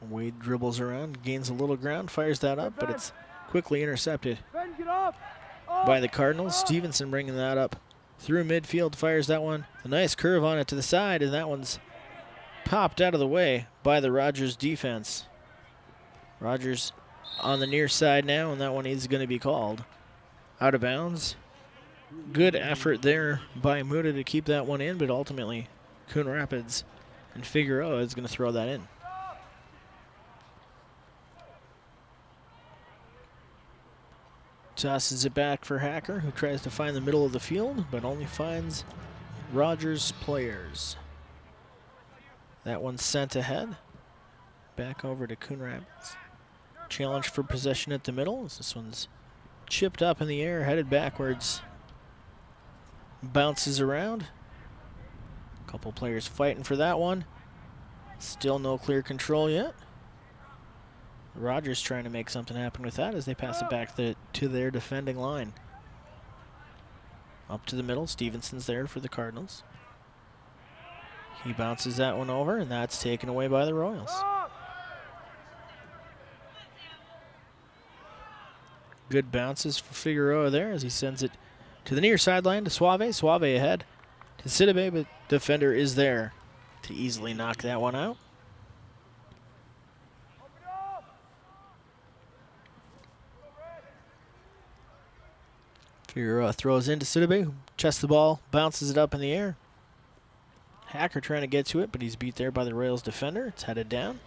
Speaker 1: Wade dribbles around, gains a little ground, fires that up, but it's quickly intercepted by the Cardinals. Stevenson bringing that up through midfield, fires that one. A nice curve on it to the side, and that one's popped out of the way by the Rogers defense. Rogers on the near side now, and that one is going to be called out of bounds. Good effort there by Muda to keep that one in, but ultimately Coon Rapids and Figueroa is going to throw that in. Tosses it back for Hacker, who tries to find the middle of the field, but only finds Rogers players. That one's sent ahead. Back over to Coon Rapids. Challenge for possession at the middle. This one's chipped up in the air, headed backwards. Bounces around. A couple players fighting for that one. Still no clear control yet. Rogers trying to make something happen with that as they pass it back to their defending line. Up to the middle. Stevenson's there for the Cardinals. He bounces that one over, and that's taken away by the Royals. Good bounces for Figueroa there as he sends it to the near sideline to Suave. Suave ahead to Sidibe, but defender is there to easily knock that one out. Figueroa throws into Sidibe, who chests the ball, bounces it up in the air. Hacker trying to get to it, but he's beat there by the Royals defender. It's headed down.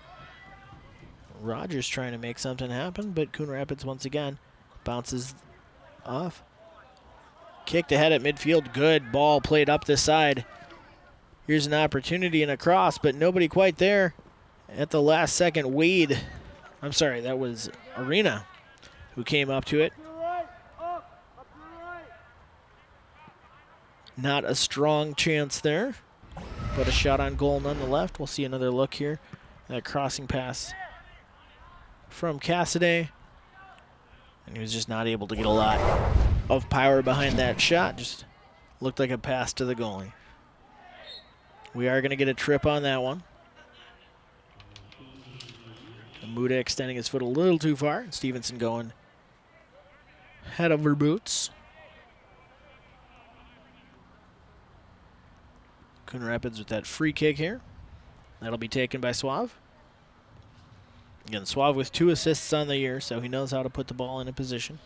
Speaker 1: Rogers trying to make something happen, but Coon Rapids once again bounces off. Kicked ahead at midfield. Good ball played up the side. Here's an opportunity and a cross, but nobody quite there. At the last second, Wade, I'm sorry, that was Arena who came up to it. Not a strong chance there, but a shot on goal nonetheless. We'll see another look here. That crossing pass from Cassidy. And he was just not able to get a lot of power behind that shot. Just looked like a pass to the goalie. We are going to get a trip on that one. Muda extending his foot a little too far. And Stevenson going head over boots. Coon Rapids with that free kick here. That'll be taken by Suave. Again, Suave with 2 assists on the year, so he knows how to put the ball in a position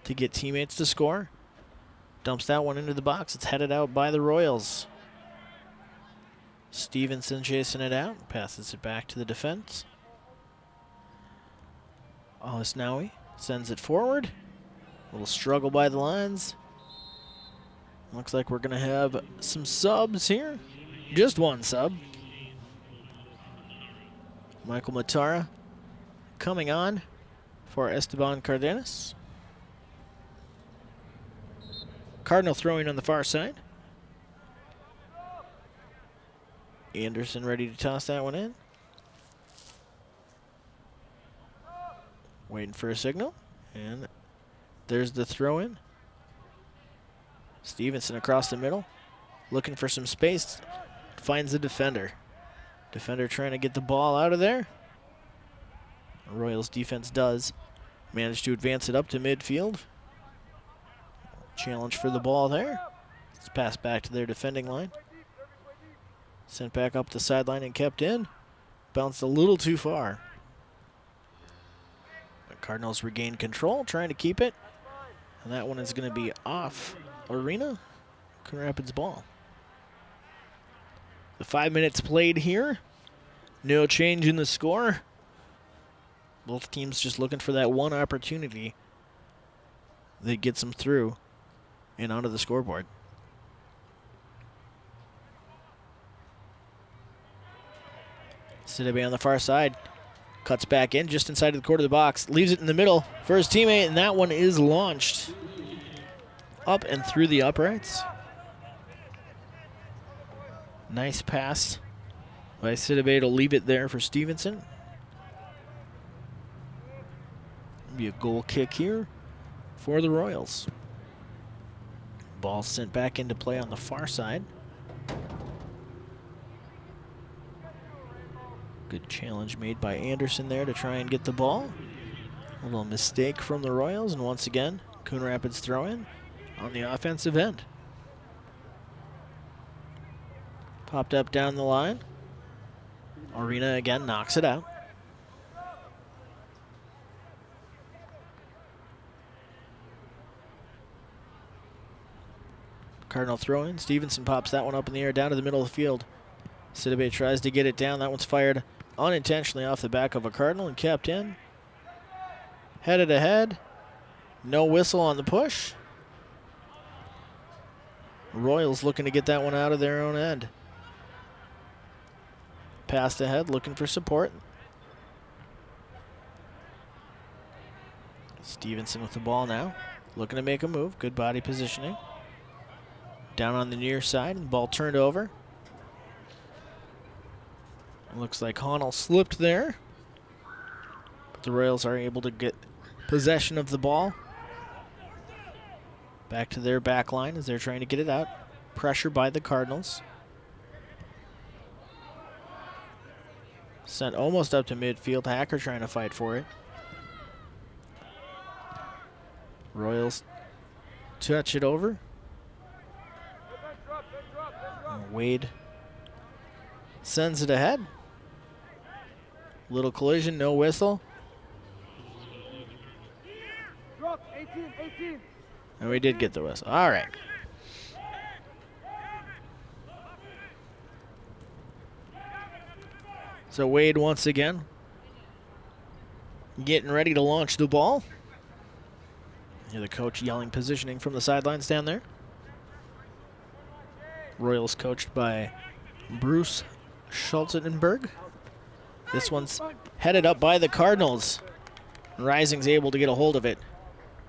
Speaker 1: to get teammates to score. Dumps that one into the box. It's headed out by the Royals. Stevenson chasing it out. Passes it back to the defense. Olisnawi sends it forward. A little struggle by the lines. Looks like we're going to have some subs here. Just one sub. Michael Matara coming on for Esteban Cardenas. Cardinal throwing on the far side. Anderson ready to toss that one in. Waiting for a signal. And there's the throw in. Stevenson across the middle. Looking for some space. Finds the defender. Defender trying to get the ball out of there. Royals defense does manage to advance it up to midfield. Challenge for the ball there. It's passed back to their defending line. Sent back up the sideline and kept in. Bounced a little too far. The Cardinals regain control, trying to keep it. And that one is going to be off Arena. Coon Rapids ball. The 5 minutes played here. No change in the score. Both teams just looking for that one opportunity that gets them through and onto the scoreboard. Sidibe on the far side. Cuts back in just inside of the quarter of the box. Leaves it in the middle for his teammate, and that one is launched up and through the uprights. Nice pass by Sidibe to leave it there for Stevenson. Be a goal kick here for the Royals. Ball sent back into play on the far side. Good challenge made by Anderson there to try and get the ball. A little mistake from the Royals, and once again, Coon Rapids throw in on the offensive end. Popped up down the line. Arena again knocks it out. Cardinal throw in. Stevenson pops that one up in the air down to the middle of the field. Sidibe tries to get it down. That one's fired unintentionally off the back of a Cardinal and kept in. Headed ahead. No whistle on the push. Royals looking to get that one out of their own end. passed ahead, looking for support. Stevenson with the ball now, looking to make a move. Good body positioning. Down on the near side, and the ball turned over. Looks like Honnell slipped there. But the Royals are able to get possession of the ball. Back to their back line as they're trying to get it out. Pressure by the Cardinals. Sent almost up to midfield. Hacker trying to fight for it. Royals touch it over. And Wade sends it ahead. Little collision, no whistle. And we did get the whistle. All right. So Wade once again getting ready to launch the ball. Hear the coach yelling positioning from the sidelines down there. Royals coached by Bruce Schultenberg. This one's headed up by the Cardinals. Rising's able to get a hold of it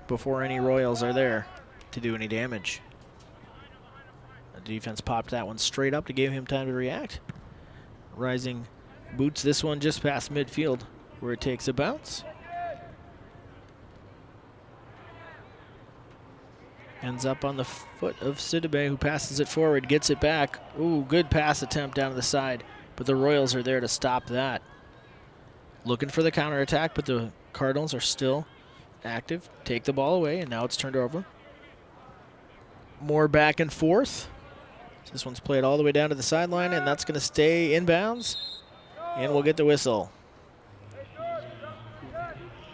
Speaker 1: before any Royals are there to do any damage. The defense popped that one straight up to give him time to react. Rising boots this one just past midfield where it takes a bounce. Ends up on the foot of Sidibe, who passes it forward, gets it back. Ooh, good pass attempt down to the side, but the Royals are there to stop that. Looking for the counterattack, but the Cardinals are still active. Take the ball away, and now it's turned over. More back and forth. This one's played all the way down to the sideline, and that's going to stay inbounds, and we'll get the whistle.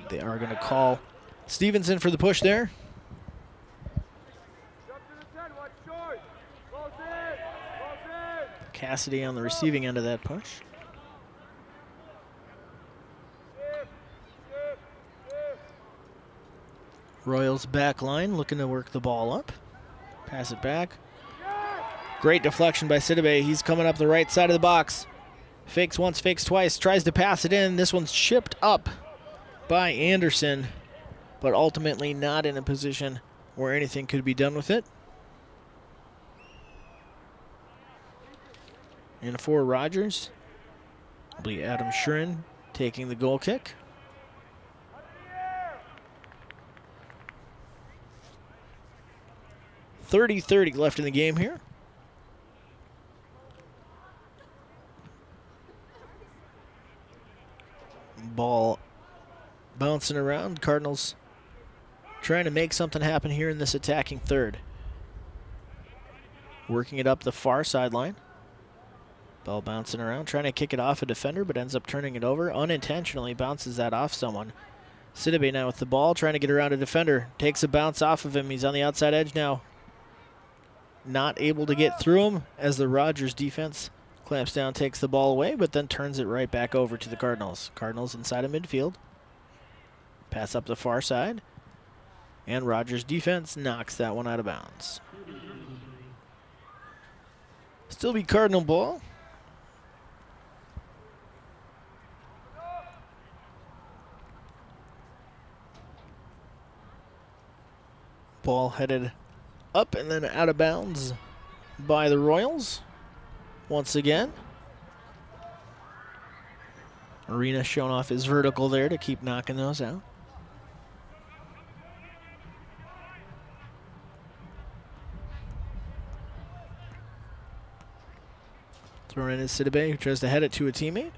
Speaker 1: They are going to call Stevenson for the push there. Cassidy on the receiving end of that push. Royals back line looking to work the ball up. Pass it back. Great deflection by Sidibe. He's coming up the right side of the box. Fakes once, fakes twice, tries to pass it in. This one's chipped up by Anderson, but ultimately not in a position where anything could be done with it. And for Rogers, will be Adam Shurin taking the goal kick. .30 left in the game here. Ball bouncing around. Cardinals trying to make something happen here in this attacking third. Working it up the far sideline. Ball bouncing around, trying to kick it off a defender, but ends up turning it over. Unintentionally bounces that off someone. Sidibe now with the ball, trying to get around a defender. Takes a bounce off of him. He's on the outside edge now. Not able to get through him as the Rogers defense clamps down, takes the ball away, but then turns it right back over to the Cardinals. Cardinals inside of midfield. Pass up the far side. And Rogers defense knocks that one out of bounds. Still be Cardinal ball. Ball headed up and then out of bounds by the Royals. Once again. Arena showing off his vertical there to keep knocking those out. Thrown in is Sidibe, who tries to head it to a teammate.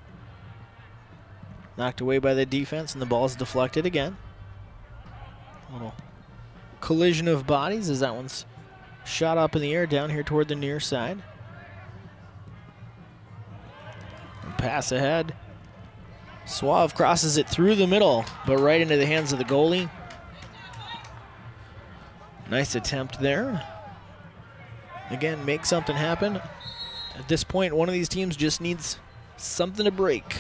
Speaker 1: Knocked away by the defense, and the ball is deflected again. Little collision of bodies as that one's shot up in the air down here toward the near side. And pass ahead. Suave crosses it through the middle, but right into the hands of the goalie. Nice attempt there. Again, make something happen. At this point, one of these teams just needs something to break.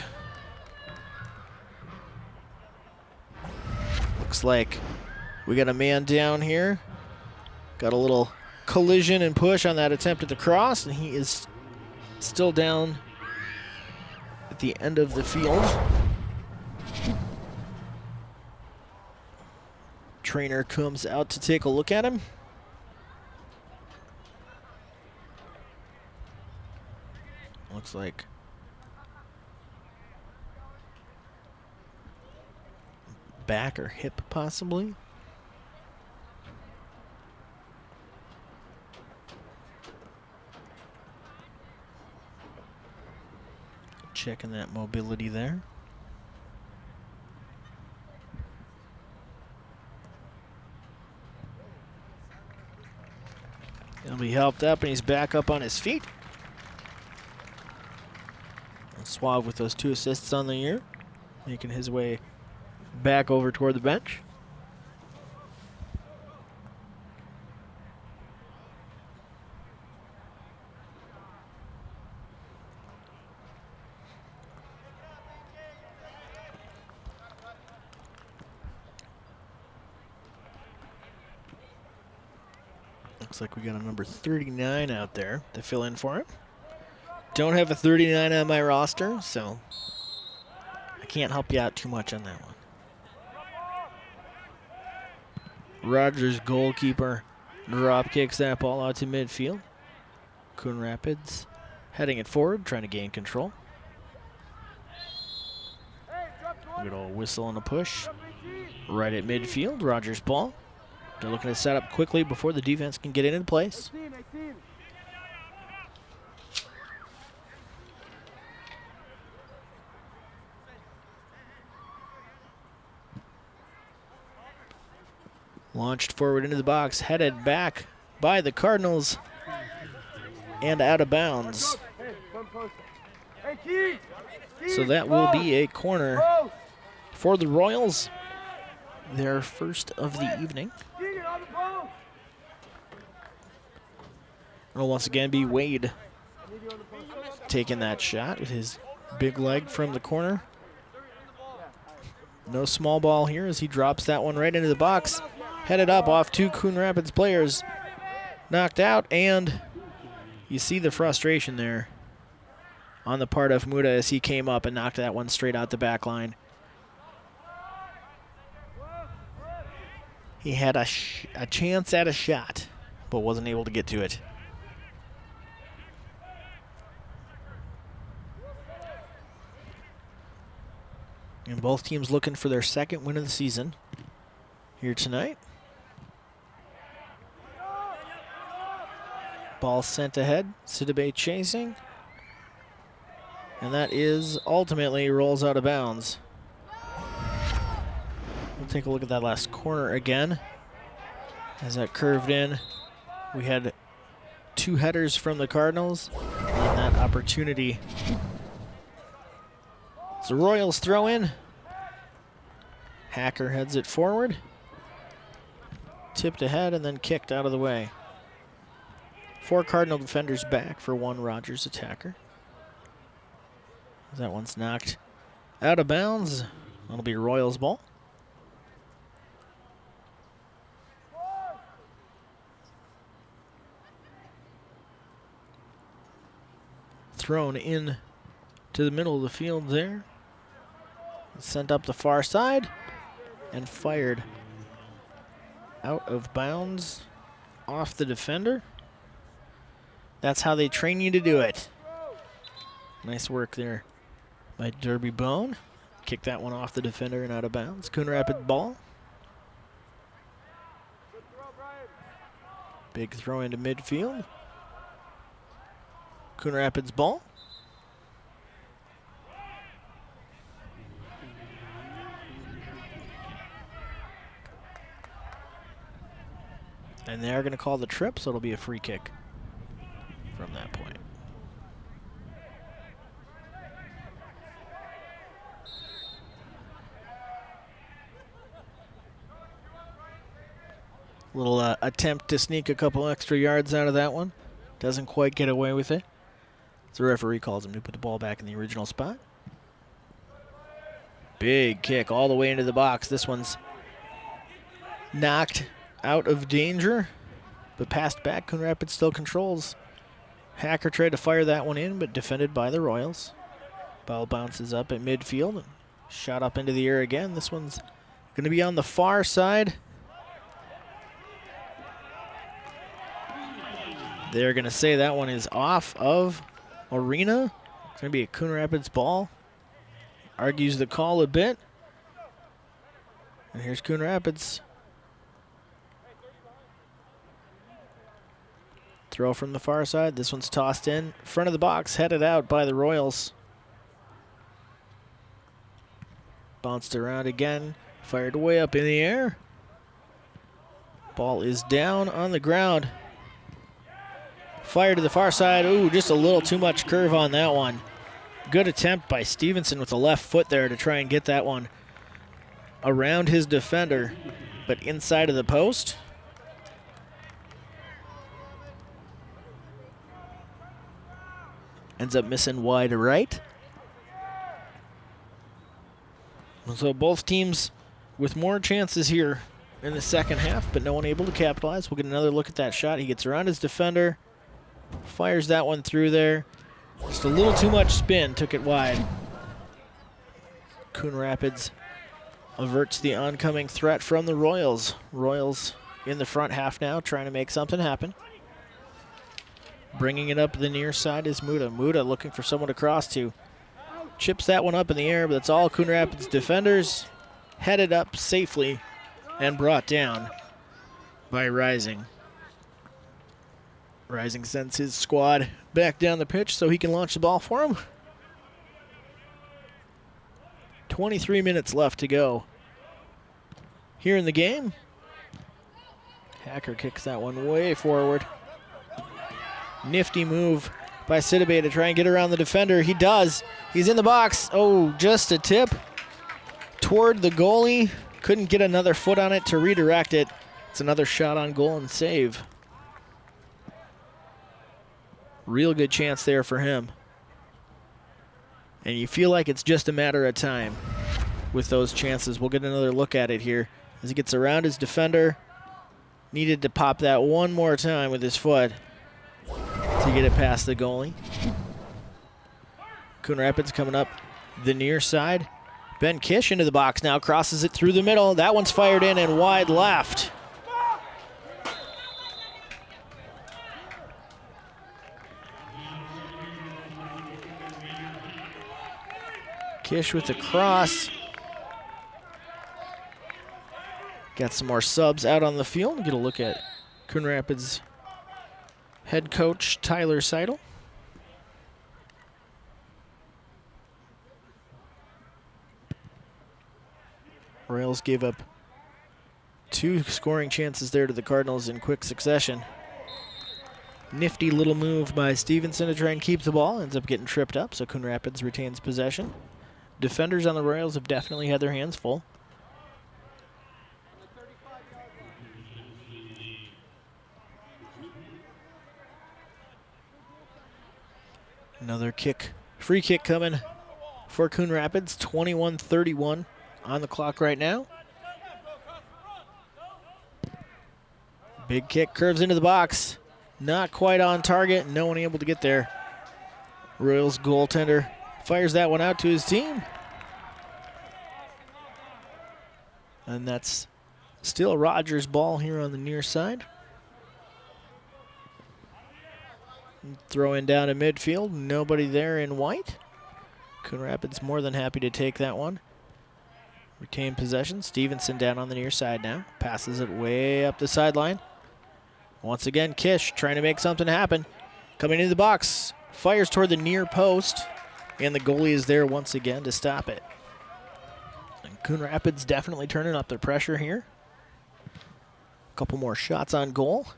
Speaker 1: Looks like we got a man down here. Got a little collision and push on that attempt at the cross, and he is still down at the end of the field. Trainer comes out to take a look at him. Looks like back or hip possibly. Checking that mobility there. He'll be helped up and he's back up on his feet. And Suave with those 2 assists on the year, making his way back over toward the bench. Looks like we got a number 39 out there to fill in for him. Don't have a 39 on my roster, so I can't help you out too much on that one. Rogers, goalkeeper, drop kicks that ball out to midfield. Coon Rapids heading it forward, trying to gain control. Good old whistle and a push. Right at midfield, Rogers' ball. They're looking to set up quickly before the defense can get into place. Launched forward into the box, headed back by the Cardinals and out of bounds. So that will be a corner for the Royals, their first of the evening. It'll once again be Wade taking that shot with his big leg from the corner. No small ball here as he drops that one right into the box. Headed up off 2 Coon Rapids players. Knocked out, and you see the frustration there on the part of Muda as he came up and knocked that one straight out the back line. He had a chance at a shot, but wasn't able to get to it. And both teams looking for their second win of the season here tonight. Ball sent ahead, Sidibe chasing. And that is ultimately rolls out of bounds. We'll take a look at that last corner again. As that curved in, we had 2 headers from the Cardinals and that opportunity. So Royals throw in. Hacker heads it forward. Tipped ahead and then kicked out of the way. 4 Cardinal defenders back for 1 Rogers attacker. That one's knocked out of bounds. That'll be Royals ball. Thrown in to the middle of the field there. Sent up the far side and fired out of bounds off the defender. That's how they train you to do it. Nice work there by Derby Bone. Kick that one off the defender and out of bounds. Coon Rapids ball. Big throw into midfield. Coon Rapids ball. And they're going to call the trip, so it'll be a free kick from that point. Little attempt to sneak a couple extra yards out of that one. Doesn't quite get away with it. So the referee calls him to put the ball back in the original spot. Big kick all the way into the box. This one's knocked out of danger, but passed back. Coon Rapids still controls. Hacker tried to fire that one in, but defended by the Royals. Ball bounces up at midfield. Shot up into the air again. This one's going to be on the far side. They're going to say that one is off of arena. It's going to be a Coon Rapids ball. Argues the call a bit. And here's Coon Rapids. Throw from the far side. This one's tossed in. Front of the box, headed out by the Royals. Bounced around again. Fired way up in the air. Ball is down on the ground. Fired to the far side. Ooh, just a little too much curve on that one. Good attempt by Stevenson with the left foot there to try and get that one around his defender, but inside of the post. Ends up missing wide right. So both teams with more chances here in the second half, but no one able to capitalize. We'll get another look at that shot. He gets around his defender, fires that one through there. Just a little too much spin, took it wide. Coon Rapids averts the oncoming threat from the Royals. Royals in the front half now, trying to make something happen. Bringing it up the near side is Muda. Muda looking for someone to cross to. Chips that one up in the air, but that's all Coon Rapids defenders. Headed up safely and brought down by Rising. Rising sends his squad back down the pitch so he can launch the ball for him. 23 minutes left to go here in the game. Hacker kicks that one way forward. Nifty move by Sidibe to try and get around the defender. He does. He's in the box. Oh, just a tip toward the goalie. Couldn't get another foot on it to redirect it. It's another shot on goal and save. Real good chance there for him. And you feel like it's just a matter of time with those chances. We'll get another look at it here as he gets around his defender. Needed to pop that one more time with his foot to get it past the goalie. Coon Rapids coming up the near side. Ben Kish into the box now, crosses it through the middle. That one's fired in and wide left. Kish with the cross. Got some more subs out on the field. Get a look at Coon Rapids head coach Tyler Seidel. Royals gave up 2 scoring chances there to the Cardinals in quick succession. Nifty little move by Stevenson to try and keep the ball. Ends up getting tripped up, so Coon Rapids retains possession. Defenders on the Royals have definitely had their hands full. Another kick, free kick coming for Coon Rapids. 21:31 on the clock right now. Big kick, curves into the box. Not quite on target, no one able to get there. Royals goaltender fires that one out to his team. And that's still Rogers' ball here on the near side. Throw in down in midfield, nobody there in white. Coon Rapids more than happy to take that one. Retain possession. Stevenson down on the near side now. Passes it way up the sideline. Once again, Kish trying to make something happen. Coming into the box. Fires toward the near post. And the goalie is there once again to stop it. And Coon Rapids definitely turning up their pressure here. A couple more shots on goal.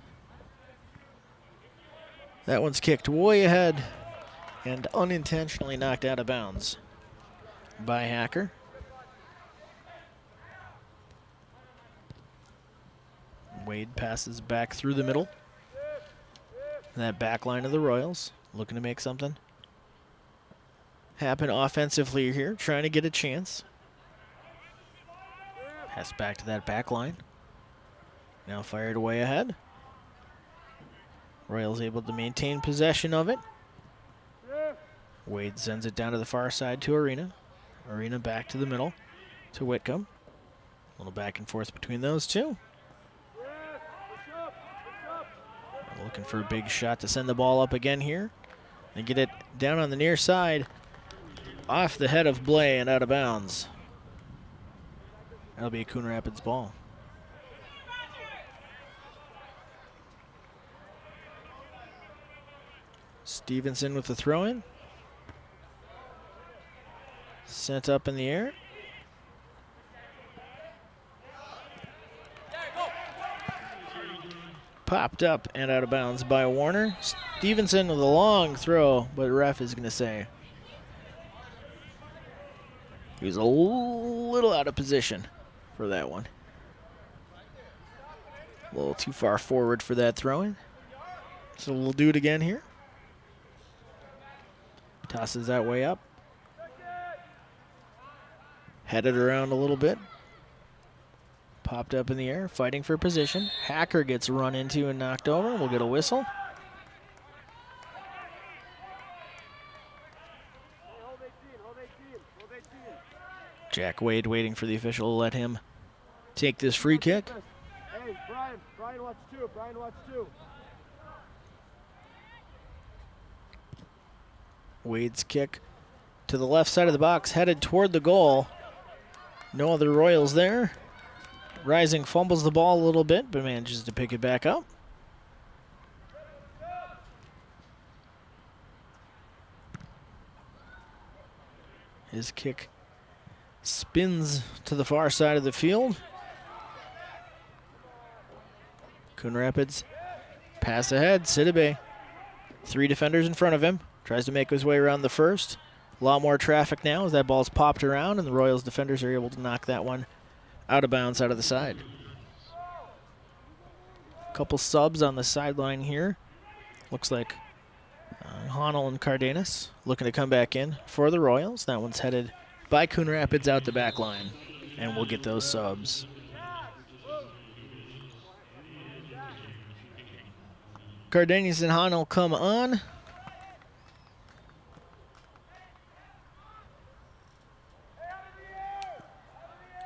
Speaker 1: That one's kicked way ahead and unintentionally knocked out of bounds by Hacker. Wade passes back through the middle. That back line of the Royals looking to make something happen offensively here, trying to get a chance. Pass back to that back line. Now fired away ahead. Royals able to maintain possession of it. Wade sends it down to the far side to Arena. Arena back to the middle to Whitcomb. A little back and forth between those two. Looking for a big shot to send the ball up again here. And get it down on the near side. Off the head of Blay and out of bounds. That'll be a Coon Rapids ball. Stevenson with the throw-in. Sent up in the air. Popped up and out of bounds by Warner. Stevenson with a long throw, but ref is going to say he was a little out of position for that one. A little too far forward for that throw-in. So we'll do it again here. Tosses that way up. Headed around a little bit. Popped up in the air, fighting for position. Hacker gets run into and knocked over. We'll get a whistle. Jack Wade waiting for the official to let him take this free kick.
Speaker 4: Hey, Brian watch two. Brian watch two.
Speaker 1: Wade's kick to the left side of the box, headed toward the goal. No other Royals there. Rising fumbles the ball a little bit, but manages to pick it back up. His kick spins to the far side of the field. Coon Rapids pass ahead, Sidibe. 3 defenders in front of him. Tries to make his way around the first. A lot more traffic now as that ball's popped around, and the Royals defenders are able to knock that one out of bounds out of the side. A couple subs on the sideline here. Looks like Honnold and Cardenas looking to come back in for the Royals. That one's headed by Coon Rapids out the back line, and we'll get those subs. Cardenas and Honnold come on.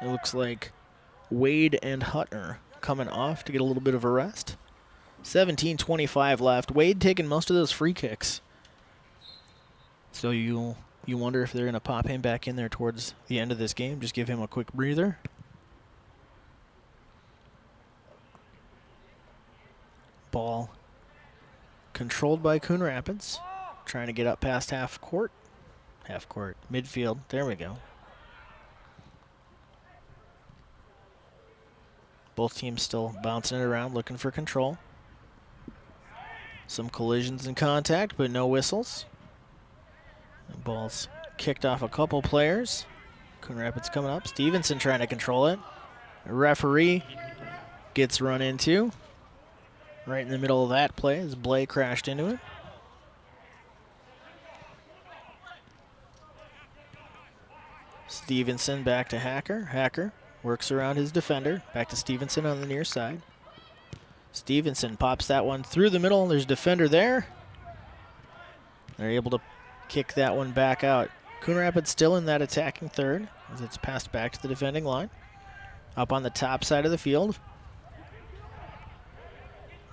Speaker 1: It looks like Wade and Hutner coming off to get a little bit of a rest. 17:25 left. Wade taking most of those free kicks. So you wonder if they're going to pop him back in there towards the end of this game. Just give him a quick breather. Ball controlled by Coon Rapids. Trying to get up past half court. Half court. Midfield. There we go. Both teams still bouncing it around, looking for control. Some collisions and contact, but no whistles. The ball's kicked off a couple players. Coon Rapids coming up. Stevenson trying to control it. A referee gets run into. Right in the middle of that play as Blay crashed into it. Stevenson back to Hacker. Hacker works around his defender. Back to Stevenson on the near side. Stevenson pops that one through the middle. There's a defender there. They're able to kick that one back out. Coon Rapids still in that attacking third as it's passed back to the defending line. Up on the top side of the field.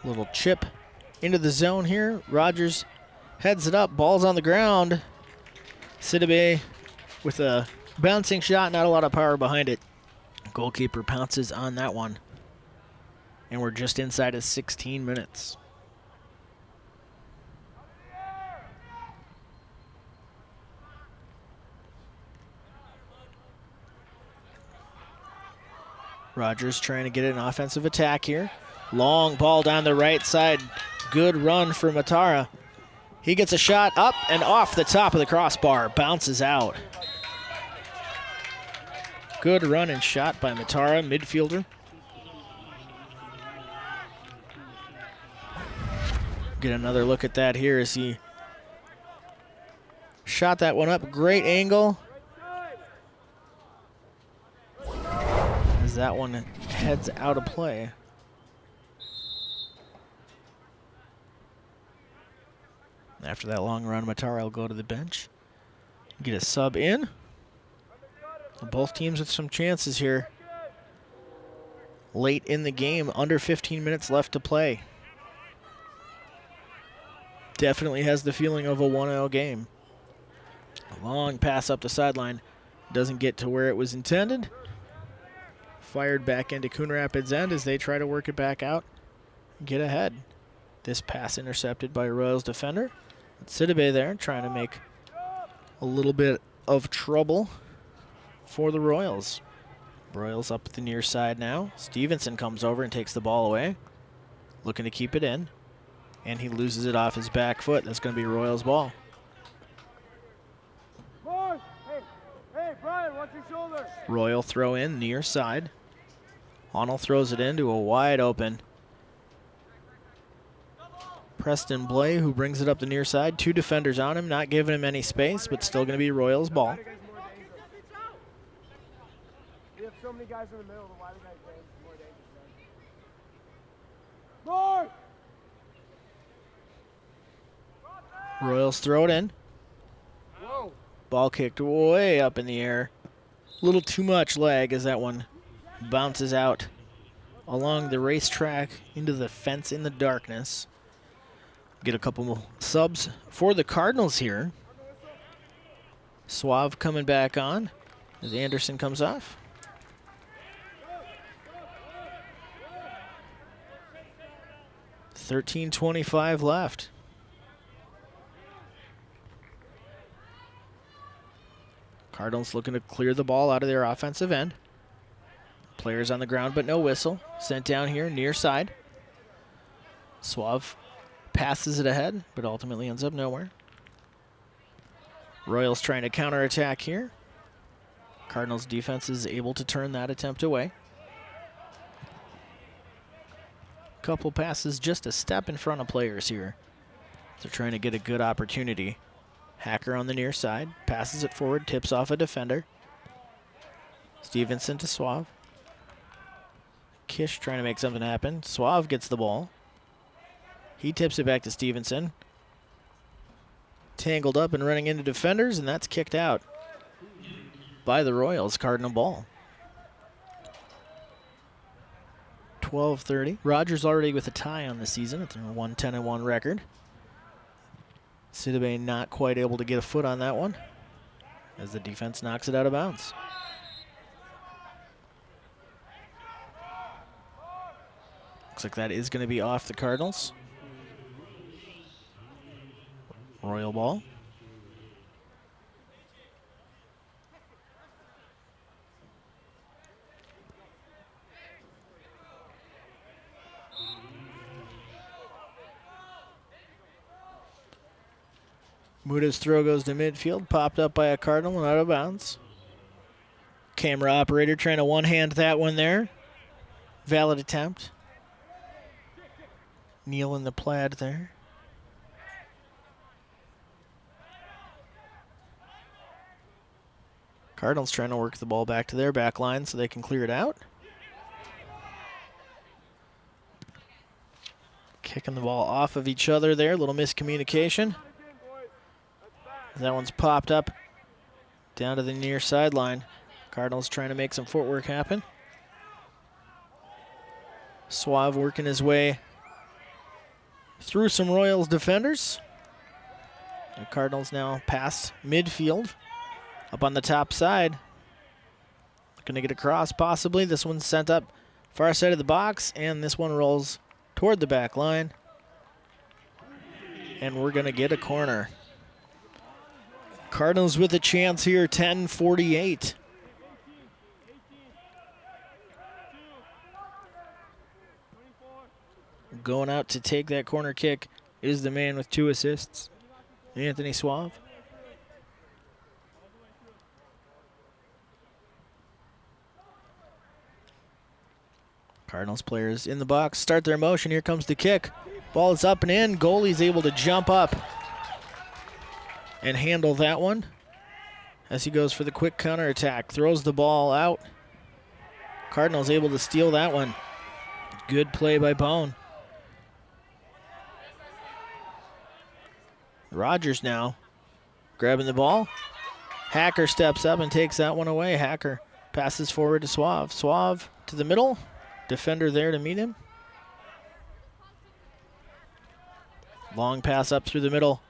Speaker 1: Little chip into the zone here. Rogers heads it up. Ball's on the ground. Sidibe with a bouncing shot. Not a lot of power behind it. Goalkeeper pounces on that one. And we're just inside of 16 minutes. Rogers trying to get an offensive attack here. Long ball down the right side. Good run for Matara. He gets a shot up and off the top of the crossbar. Bounces out. Good run and shot by Matara, midfielder. Get another look at that here as he shot that one up. Great angle. As that one heads out of play. After that long run, Matara will go to the bench. Get a sub in. Both teams with some chances here. Late in the game, under 15 minutes left to play. Definitely has the feeling of a 1-0 game. A long pass up the sideline. Doesn't get to where it was intended. Fired back into Coon Rapids' end as they try to work it back out. Get ahead. This pass intercepted by Royals defender. Sidibe there trying to make a little bit of trouble for the Royals. Royals up the near side now. Stevenson comes over and takes the ball away. Looking to keep it in. And he loses it off his back foot. That's going to be Royals ball.
Speaker 4: Hey, Brian, watch your shoulder.
Speaker 1: Royal throw in near side. Honnold throws it into a wide open Preston Blay, who brings it up the near side. 2 defenders on him, not giving him any space, but still going to be Royals ball.
Speaker 4: We have so many guys in the middle, the wider guys more dangerous. More!
Speaker 1: Royals throw it in.
Speaker 4: Whoa!
Speaker 1: Ball kicked way up in the air. A little too much lag as that one bounces out along the racetrack into the fence in the darkness. Get a couple more subs for the Cardinals here. Suave coming back on as Anderson comes off. $13:25 left. Cardinals looking to clear the ball out of their offensive end. Players on the ground, but no whistle. Sent down here near side. Suave passes it ahead, but ultimately ends up nowhere. Royals trying to counterattack here. Cardinals defense is able to turn that attempt away. Couple passes just a step in front of players here. They're trying to get a good opportunity. Hacker on the near side, passes it forward, tips off a defender. Stevenson to Suave. Kish trying to make something happen. Suave gets the ball. He tips it back to Stevenson. Tangled up and running into defenders, and that's kicked out by the Royals. Cardinal ball. 12:30. Rogers already with a tie on the season at their 1-10-1 record. Sidibe not quite able to get a foot on that one as the defense knocks it out of bounds. Looks like that is going to be off the Cardinals. Royal ball. Muda's throw goes to midfield, popped up by a Cardinal and out of bounds. Camera operator trying to one-hand that one there. Valid attempt. Neil in the plaid there. Cardinals trying to work the ball back to their back line so they can clear it out. Kicking the ball off of each other there. A little miscommunication. That one's popped up down to the near sideline. Cardinals trying to make some footwork happen. Suave working his way through some Royals defenders. The Cardinals now past midfield. Up on the top side. Looking to get across possibly. This one's sent up far side of the box, and this one rolls toward the back line. And we're going to get a corner. Cardinals with a chance here, 10:48. Going out to take that corner kick is the man with 2 assists, Anthony Suave. Cardinals players in the box start their motion. Here comes the kick. Ball is up and in. Goalie's able to jump up and handle that one as he goes for the quick counterattack. Throws the ball out. Cardinals able to steal that one. Good play by Bone. Rogers now grabbing the ball. Hacker steps up and takes that one away. Hacker passes forward to Suave. Suave to the middle. Defender there to meet him. Long pass up through the middle.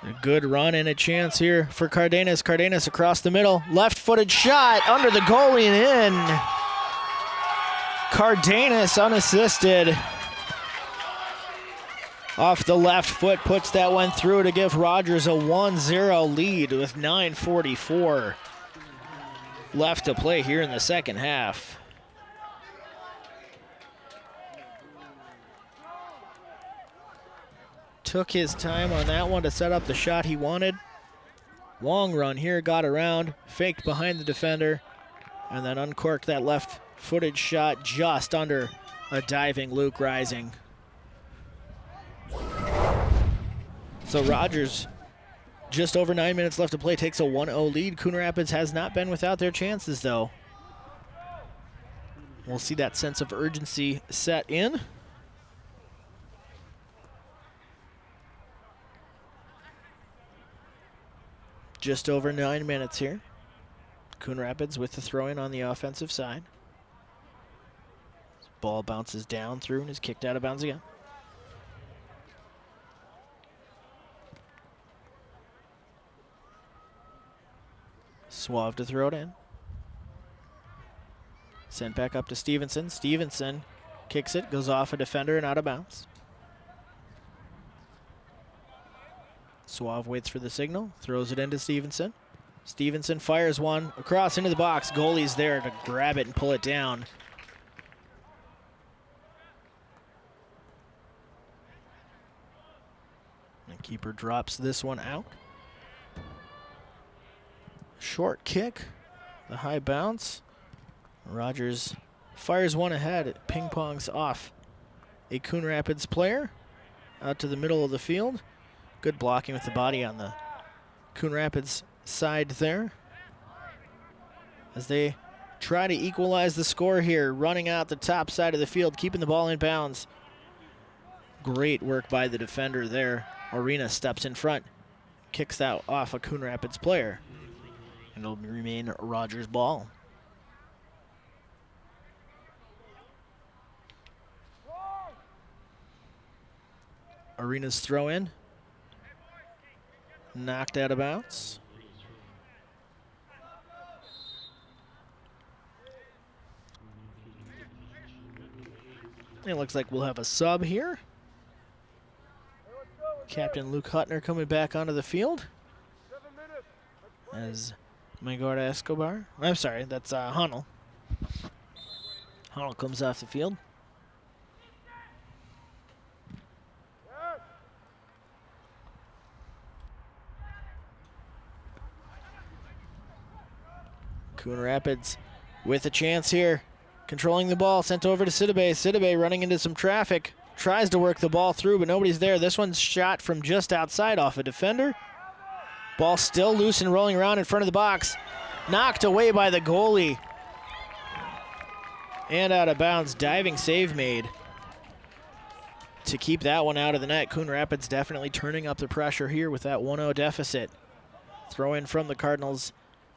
Speaker 1: A good run and a chance here for Cardenas. Cardenas across the middle. Left-footed shot under the goalie and in. Cardenas unassisted. Off the left foot, puts that one through to give Rogers a 1-0 lead with 9:44 left to play here in the second half. Took his time on that one to set up the shot he wanted. Long run here, got around, faked behind the defender, and then uncorked that left-footed shot just under a diving Luke Rising. So Rogers, just over 9 minutes left to play, takes a 1-0 lead. Coon Rapids has not been without their chances, though. We'll see that sense of urgency set in. Just over 9 minutes here. Coon Rapids with the throw-in on the offensive side. Ball bounces down through and is kicked out of bounds again. Suave to throw it in. Sent back up to Stevenson. Stevenson kicks it, goes off a defender and out of bounds. Suave waits for the signal, throws it into Stevenson. Stevenson fires one across into the box. Goalie's there to grab it and pull it down. And keeper drops this one out. Short kick, the high bounce. Rogers fires one ahead. It ping-pongs off a Coon Rapids player out to the middle of the field. Good blocking with the body on the Coon Rapids side there. As they try to equalize the score here, running out the top side of the field, keeping the ball in bounds. Great work by the defender there. Arena steps in front, kicks that off a Coon Rapids player. And it'll remain Rogers' ball. Arena's throw in. Knocked out of bounds. It looks like we'll have a sub here. Captain Luke Hutner coming back onto the field. As Maygorda Escobar. I'm sorry, that's Hunnell. Hunnell comes off the field. Coon Rapids with a chance here. Controlling the ball, sent over to Sidibe. Sidibe running into some traffic. Tries to work the ball through, but nobody's there. This one's shot from just outside off a defender. Ball still loose and rolling around in front of the box. Knocked away by the goalie. And out of bounds. Diving save made to keep that one out of the net. Coon Rapids definitely turning up the pressure here with that 1-0 deficit. Throw in from the Cardinals.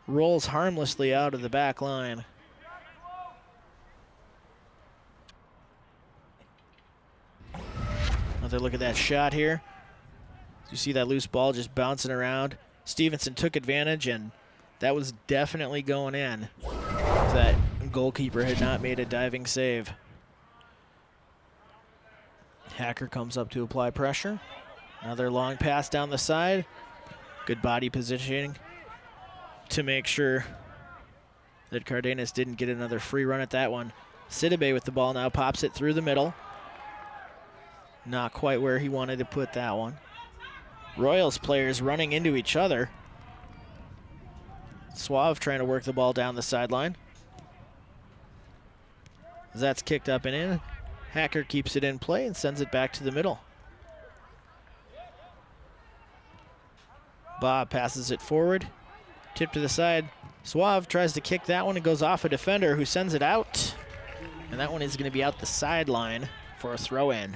Speaker 1: Rolls harmlessly out of the back line. Another look at that shot here. You see that loose ball just bouncing around. Stevenson took advantage, and that was definitely going in if that goalkeeper had not made a diving save. Hacker comes up to apply pressure. Another long pass down the side. Good body positioning to make sure that Cardenas didn't get another free run at that one. Sidibe with the ball now, pops it through the middle. Not quite where he wanted to put that one. Royals players running into each other. Suave trying to work the ball down the sideline. As that's kicked up and in, Hacker keeps it in play and sends it back to the middle. Bob passes it forward. Tip to the side. Suave tries to kick that one. It goes off a defender who sends it out. And that one is going to be out the sideline for a throw-in.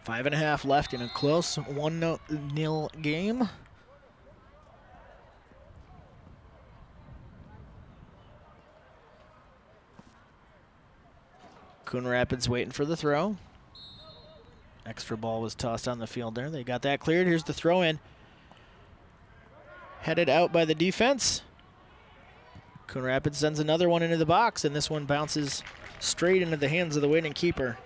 Speaker 1: 5.5 left in a close 1-0 game. Coon Rapids waiting for the throw. Extra ball was tossed on the field there. They got that cleared. Here's the throw in. Headed out by the defense. Coon Rapids sends another one into the box, and this one bounces straight into the hands of the waiting keeper.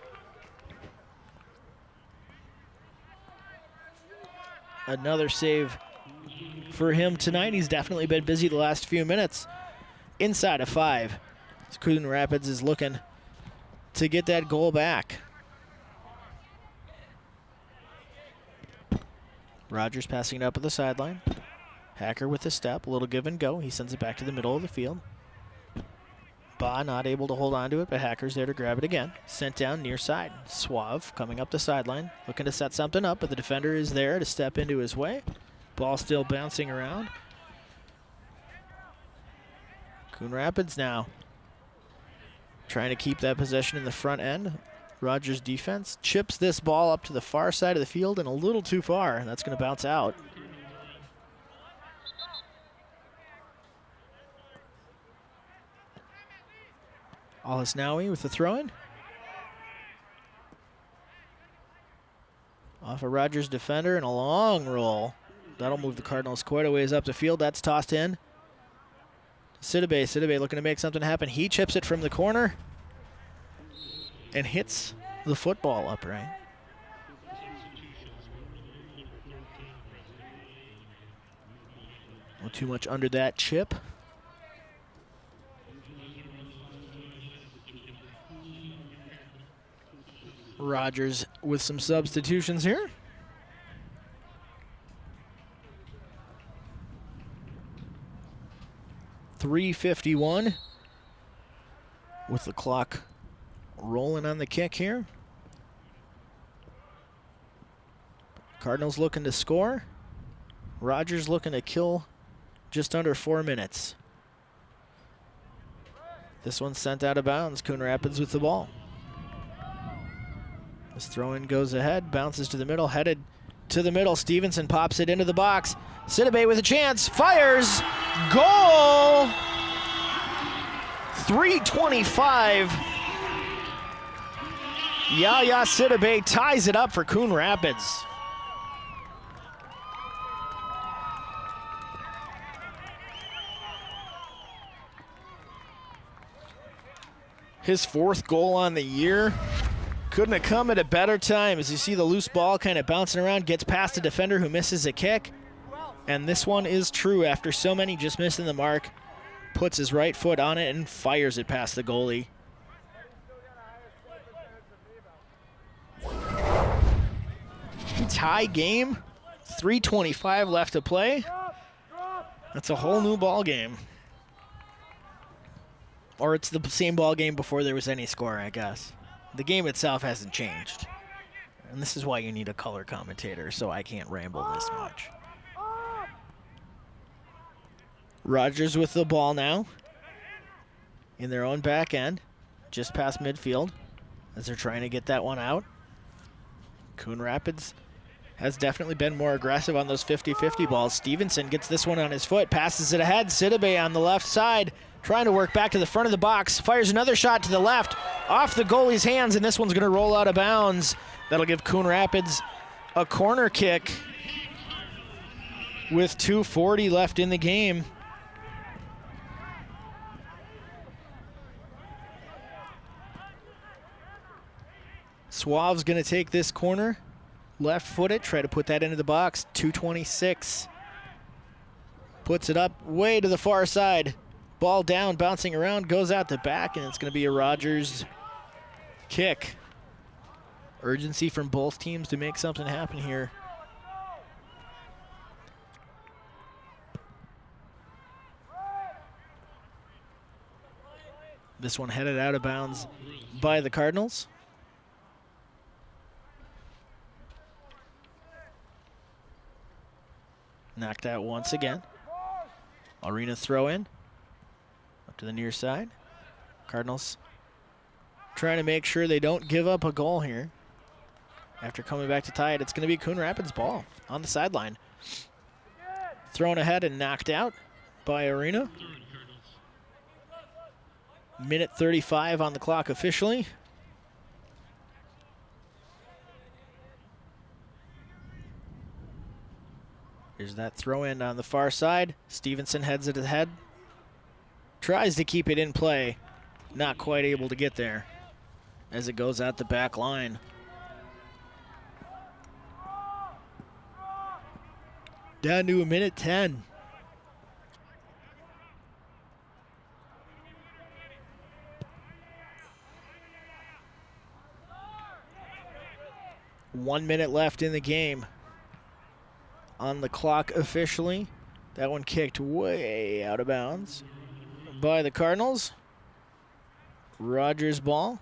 Speaker 1: Another save for him tonight. He's definitely been busy the last few minutes. Inside of 5. Coon Rapids is looking to get that goal back. Rogers passing it up at the sideline. Hacker with a step, a little give and go. He sends it back to the middle of the field. Ba not able to hold on to it, but Hacker's there to grab it again. Sent down near side. Suave coming up the sideline, looking to set something up, but the defender is there to step into his way. Ball still bouncing around. Coon Rapids now trying to keep that possession in the front end. Rogers defense chips this ball up to the far side of the field and a little too far, and that's going to bounce out. Al-Hasnawi with the throw-in. Off a Rogers defender and a long roll. That'll move the Cardinals quite a ways up the field. That's tossed in. Sidibe. Sidibe looking to make something happen. He chips it from the corner and hits the football upright. Not too much under that chip. Rogers with some substitutions here. .351 with the clock rolling on the kick here. Cardinals looking to score. Rogers looking to kill just under 4 minutes. This one's sent out of bounds. Coon Rapids with the ball. This throw-in goes ahead, bounces to the middle, headed to the middle. Stevenson pops it into the box. Sidibe with a chance, fires, goal! 3:25. Yaya Sidibe ties it up for Coon Rapids. His 4th goal on the year. Couldn't have come at a better time. As you see the loose ball kind of bouncing around, gets past the defender who misses a kick. And this one is true after so many just missing the mark. Puts his right foot on it and fires it past the goalie. Tie game. 3:25 left to play. That's a whole new ball game. Or it's the same ball game before there was any score, I guess. The game itself hasn't changed. And this is why you need a color commentator, so I can't ramble this much. Rogers with the ball now. In their own back end. Just past midfield. As they're trying to get that one out. Coon Rapids has definitely been more aggressive on those 50-50 balls. Stevenson gets this one on his foot. Passes it ahead. Sidibe on the left side. Trying to work back to the front of the box. Fires another shot to the left. Off the goalie's hands, and this one's going to roll out of bounds. That'll give Coon Rapids a corner kick with 2:40 left in the game. Suave's going to take this corner. Left-footed, try to put that into the box. 2:26. Puts it up way to the far side. Ball down, bouncing around, goes out the back, and it's going to be a Rogers kick. Urgency from both teams to make something happen here. This one headed out of bounds by the Cardinals. Knocked out once again. Arena throw in. Up to the near side. Cardinals trying to make sure they don't give up a goal here. After coming back to tie it, it's going to be Coon Rapids ball on the sideline. Thrown ahead and knocked out by Arena. Minute 35 on the clock officially. Here's that throw in on the far side. Stevenson heads it ahead. Tries to keep it in play. Not quite able to get there as it goes out the back line. Down to a minute 10. One minute left in the game. On the clock officially. That one kicked way out of bounds by the Cardinals. Rogers ball.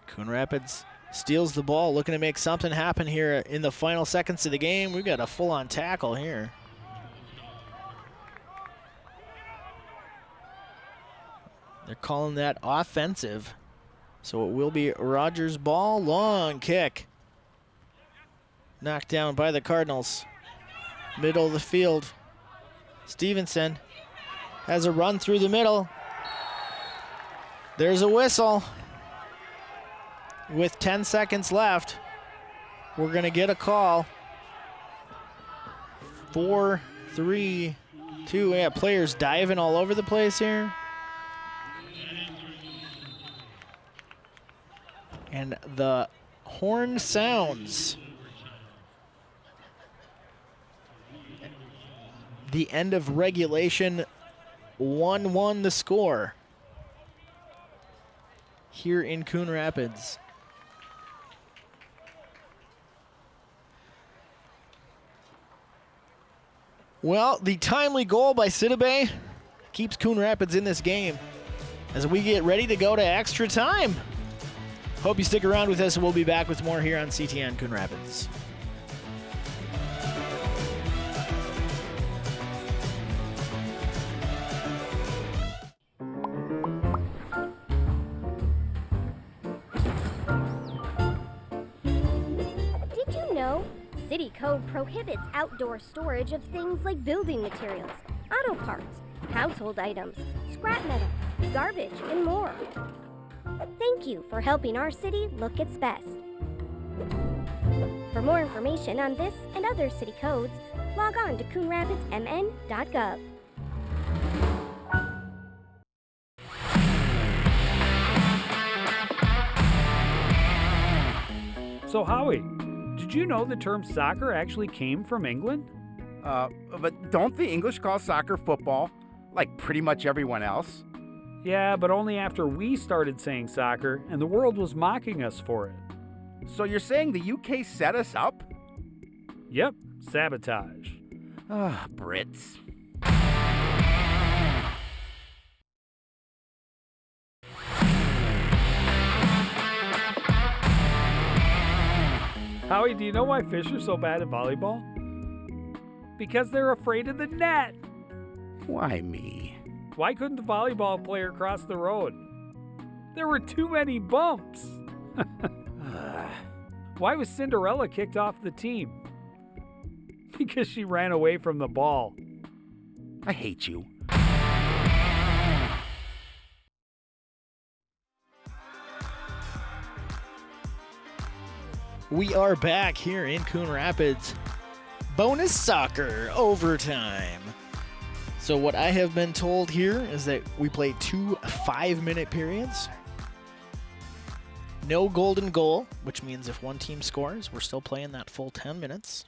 Speaker 1: Coon Rapids steals the ball, looking to make something happen here in the final seconds of the game. We've got a full-on tackle here. They're calling that offensive. So it will be Rogers' ball. Long kick. Knocked down by the Cardinals. Middle of the field. Stevenson has a run through the middle. There's a whistle. With 10 seconds left, we're going to get a call. 4, 3, 2. Yeah, players diving all over the place here. And the horn sounds. The end of regulation, 1-1 the score here in Coon Rapids. Well, the timely goal by Sidibe keeps Coon Rapids in this game as we get ready to go to extra time. Hope you stick around with us, and we'll be back with more here on CTN Coon Rapids.
Speaker 5: Did you know? City code prohibits outdoor storage of things like building materials, auto parts, household items, scrap metal, garbage, and more. Thank you for helping our city look its best. For more information on this and other city codes, log on to coonrapidsmn.gov.
Speaker 2: So Howie, did you know the term soccer actually came from England?
Speaker 3: But don't the English call soccer football, like pretty much everyone else?
Speaker 2: Yeah, but only after we started saying soccer and the world was mocking us for it.
Speaker 3: So you're saying the UK set us up?
Speaker 2: Yep, sabotage.
Speaker 3: Brits.
Speaker 2: Howie, do you know why fish are so bad at volleyball? Because they're afraid of the net.
Speaker 3: Why me?
Speaker 2: Why couldn't the volleyball player cross the road? There were too many bumps. Why was Cinderella kicked off the team? Because she ran away from the ball.
Speaker 3: I hate you.
Speaker 1: We are back here in Coon Rapids. Bonus soccer overtime. So what I have been told here is that we play 2 5-minute periods. No golden goal, which means if one team scores, we're still playing that full 10 minutes.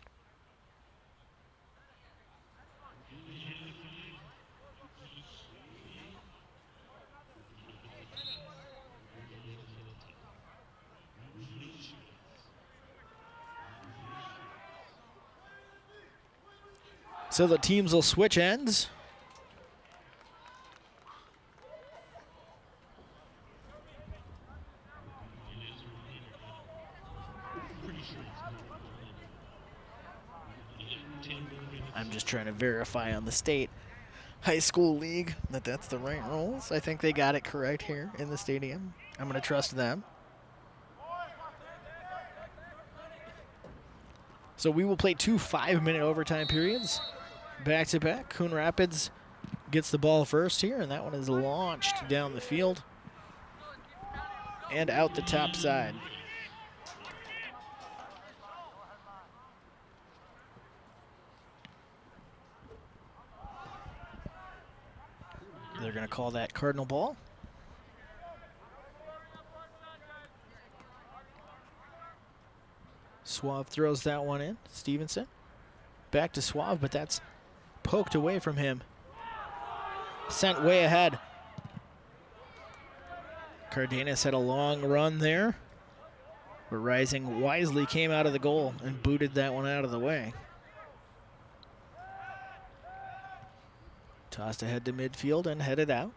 Speaker 1: So the teams will switch ends. I'm just trying to verify on the state high school league that that's the right rules. I think they got it correct here in the stadium. I'm going to trust them. So we will play 2 5-minute overtime periods back to back. Coon Rapids gets the ball first here, and that one is launched down the field and out the top side. They're going to call that Cardinal ball. Suave throws that one in. Stevenson back to Suave, but that's poked away from him. Sent way ahead. Cardenas had a long run there, but Rising wisely came out of the goal and booted that one out of the way. Tossed ahead to midfield and headed out.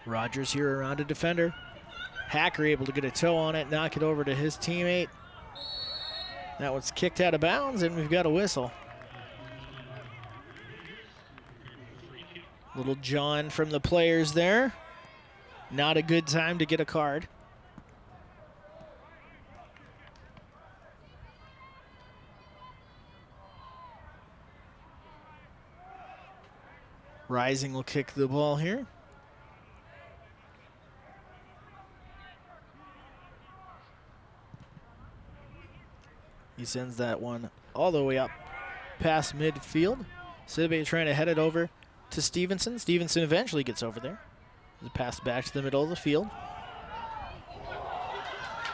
Speaker 1: Rogers here around a defender. Hacker able to get a toe on it, knock it over to his teammate. That one's kicked out of bounds, and we've got a whistle. Little John from the players there. Not a good time to get a card. Rising will kick the ball here. He sends that one all the way up past midfield. Sidibe trying to head it over to Stevenson. Stevenson eventually gets over there. The pass back to the middle of the field.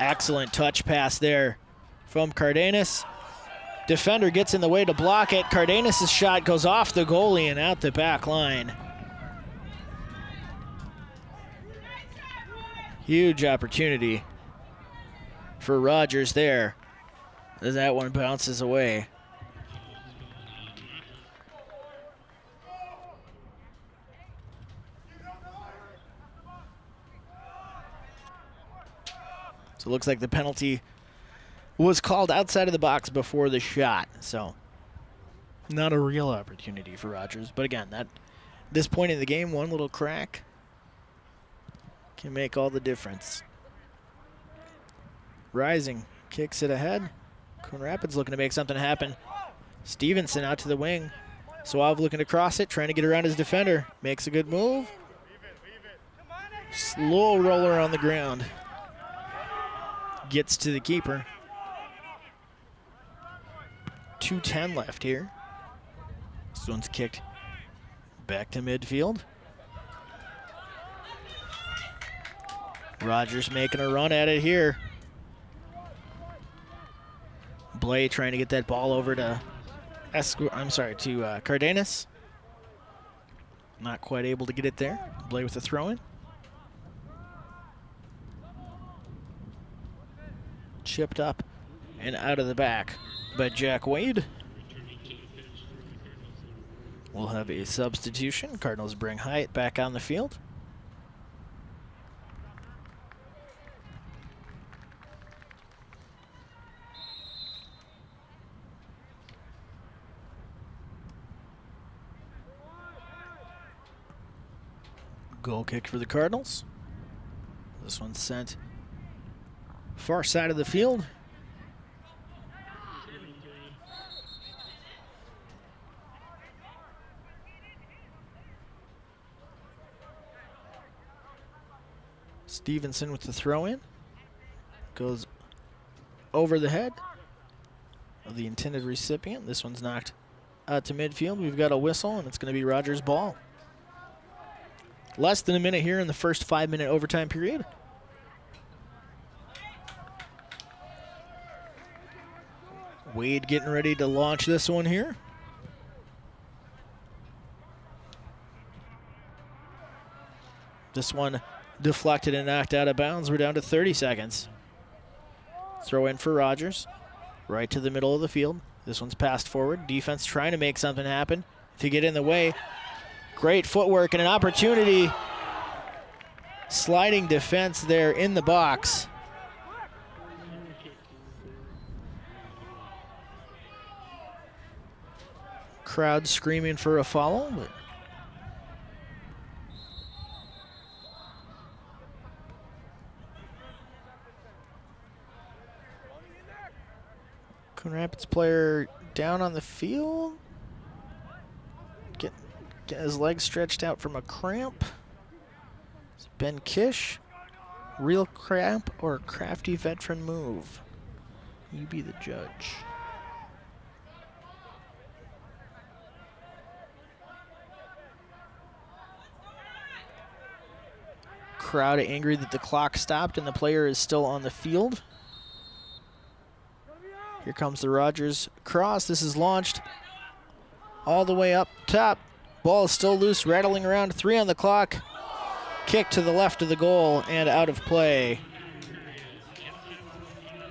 Speaker 1: Excellent touch pass there from Cardenas. Defender gets in the way to block it. Cardenas' shot goes off the goalie and out the back line. Huge opportunity for Rogers there as that one bounces away. So it looks like the penalty was called outside of the box before the shot. So not a real opportunity for Rogers. But again, that this point in the game, one little crack can make all the difference. Rising kicks it ahead. Coon Rapids looking to make something happen. Stevenson out to the wing. Suave looking to cross it, trying to get around his defender. Makes a good move. Slow roller on the ground. Gets to the keeper. 2:10 left here. This one's kicked back to midfield. Rogers making a run at it here. Blay trying to get that ball over to Cardenas. Not quite able to get it there. Blay with a throw-in. Chipped up and out of the back by Jack Wade. We'll have a substitution. Cardinals bring Hyatt back on the field. Goal kick for the Cardinals. This one's sent far side of the field. Stevenson with the throw-in. Goes over the head of the intended recipient. This one's knocked out to midfield. We've got a whistle, and it's going to be Rogers' ball. Less than a minute here in the first 5-minute overtime period. Wade getting ready to launch this one here. This one deflected and knocked out of bounds. We're down to 30 seconds. Throw in for Rogers. Right to the middle of the field. This one's passed forward. Defense trying to make something happen to get in the way. Great footwork and an opportunity. Sliding defense there in the box. Crowd screaming for a foul, but Coon Rapids player down on the field. Get his legs stretched out from a cramp. It's Ben Kish. Real cramp or crafty veteran move? You be the judge. Crowd angry that the clock stopped and the player is still on the field. Here comes the Rogers cross. This is launched all the way up top. Ball is still loose, rattling around. 3 on the clock. Kick to the left of the goal and out of play.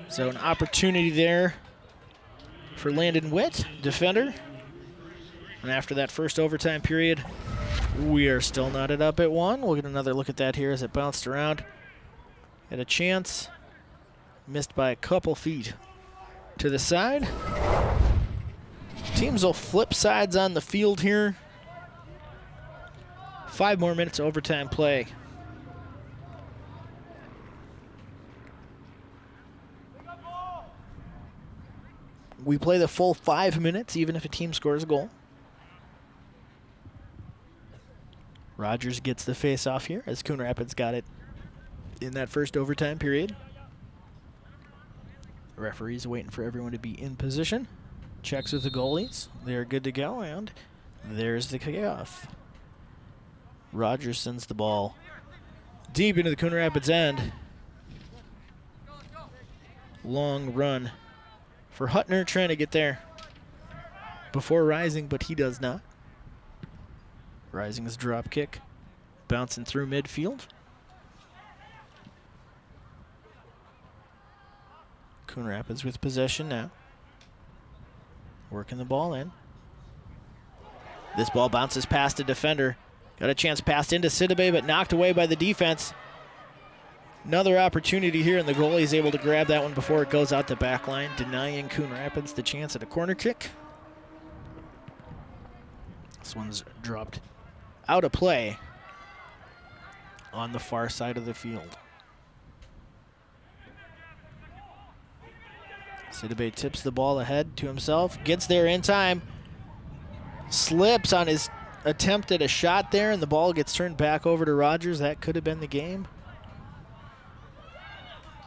Speaker 1: So an opportunity there for Landon Witt, defender. And after that first overtime period, we are still knotted up at 1. We'll get another look at that here as it bounced around. Had a chance, missed by a couple feet to the side. Teams will flip sides on the field here. 5 more minutes of overtime play. We play the full 5 minutes, even if a team scores a goal. Rogers gets the face-off here, as Coon Rapids got it in that first overtime period. The referee's waiting for everyone to be in position. Checks with the goalies. They're good to go, and there's the kickoff. Rogers sends the ball deep into the Coon Rapids end. Long run for Huttner, trying to get there before Rising, but he does not. Rising's drop kick, bouncing through midfield. Coon Rapids with possession now. Working the ball in. This ball bounces past a defender. Got a chance passed into Sidibe, but knocked away by the defense. Another opportunity here, and the goalie is able to grab that one before it goes out the back line, denying Coon Rapids the chance at a corner kick. This one's dropped out of play on the far side of the field. Sidibe tips the ball ahead to himself, gets there in time, slips on his attempt at a shot there, and the ball gets turned back over to Rogers. That could have been the game.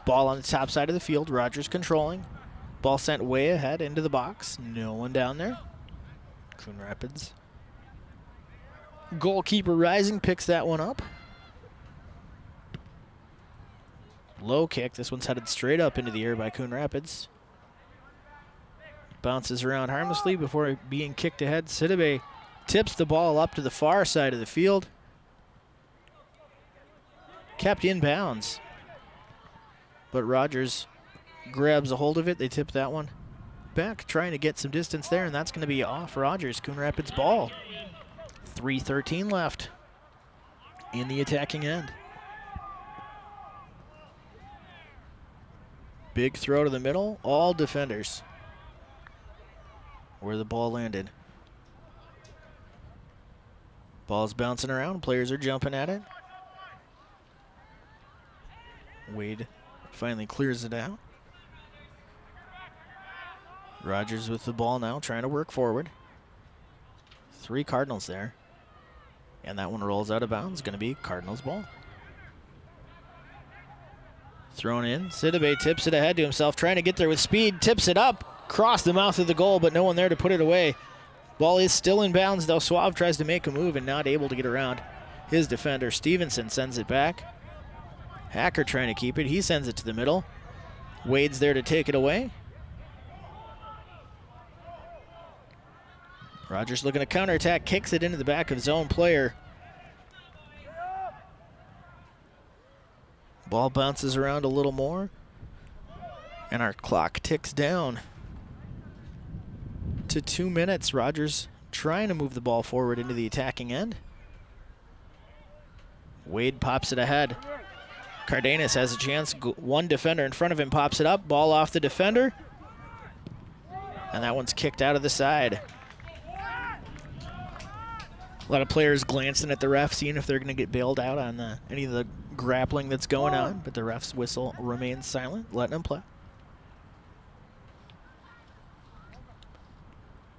Speaker 1: Ball on the top side of the field, Rogers controlling. Ball sent way ahead into the box. No one down there. Coon Rapids. Goalkeeper Rising picks that one up. Low kick. This one's headed straight up into the air by Coon Rapids. Bounces around harmlessly before being kicked ahead. Sidibe tips the ball up to the far side of the field. Kept in bounds. But Rogers grabs a hold of it. They tip that one back, trying to get some distance there, and that's going to be off Rogers. Coon Rapids ball. 3:13 left in the attacking end. Big throw to the middle. All defenders where the ball landed. Ball's bouncing around. Players are jumping at it. Wade finally clears it out. Rogers with the ball now, trying to work forward. 3 Cardinals there. And that one rolls out of bounds. Going to be Cardinals ball. Thrown in. Sidibe tips it ahead to himself, trying to get there with speed. Tips it up. Cross the mouth of the goal, but no one there to put it away. Ball is still in bounds, though. Suave tries to make a move and not able to get around his defender. Stevenson sends it back. Hacker trying to keep it. He sends it to the middle. Wade's there to take it away. Rogers looking to counterattack, kicks it into the back of his own player. Ball bounces around a little more. And our clock ticks down to 2 minutes. Rogers trying to move the ball forward into the attacking end. Wade pops it ahead. Cardenas has a chance. One defender in front of him pops it up. Ball off the defender. And that one's kicked out of the side. A lot of players glancing at the ref, seeing if they're going to get bailed out on any of the grappling that's going on, but the ref's whistle remains silent, letting them play.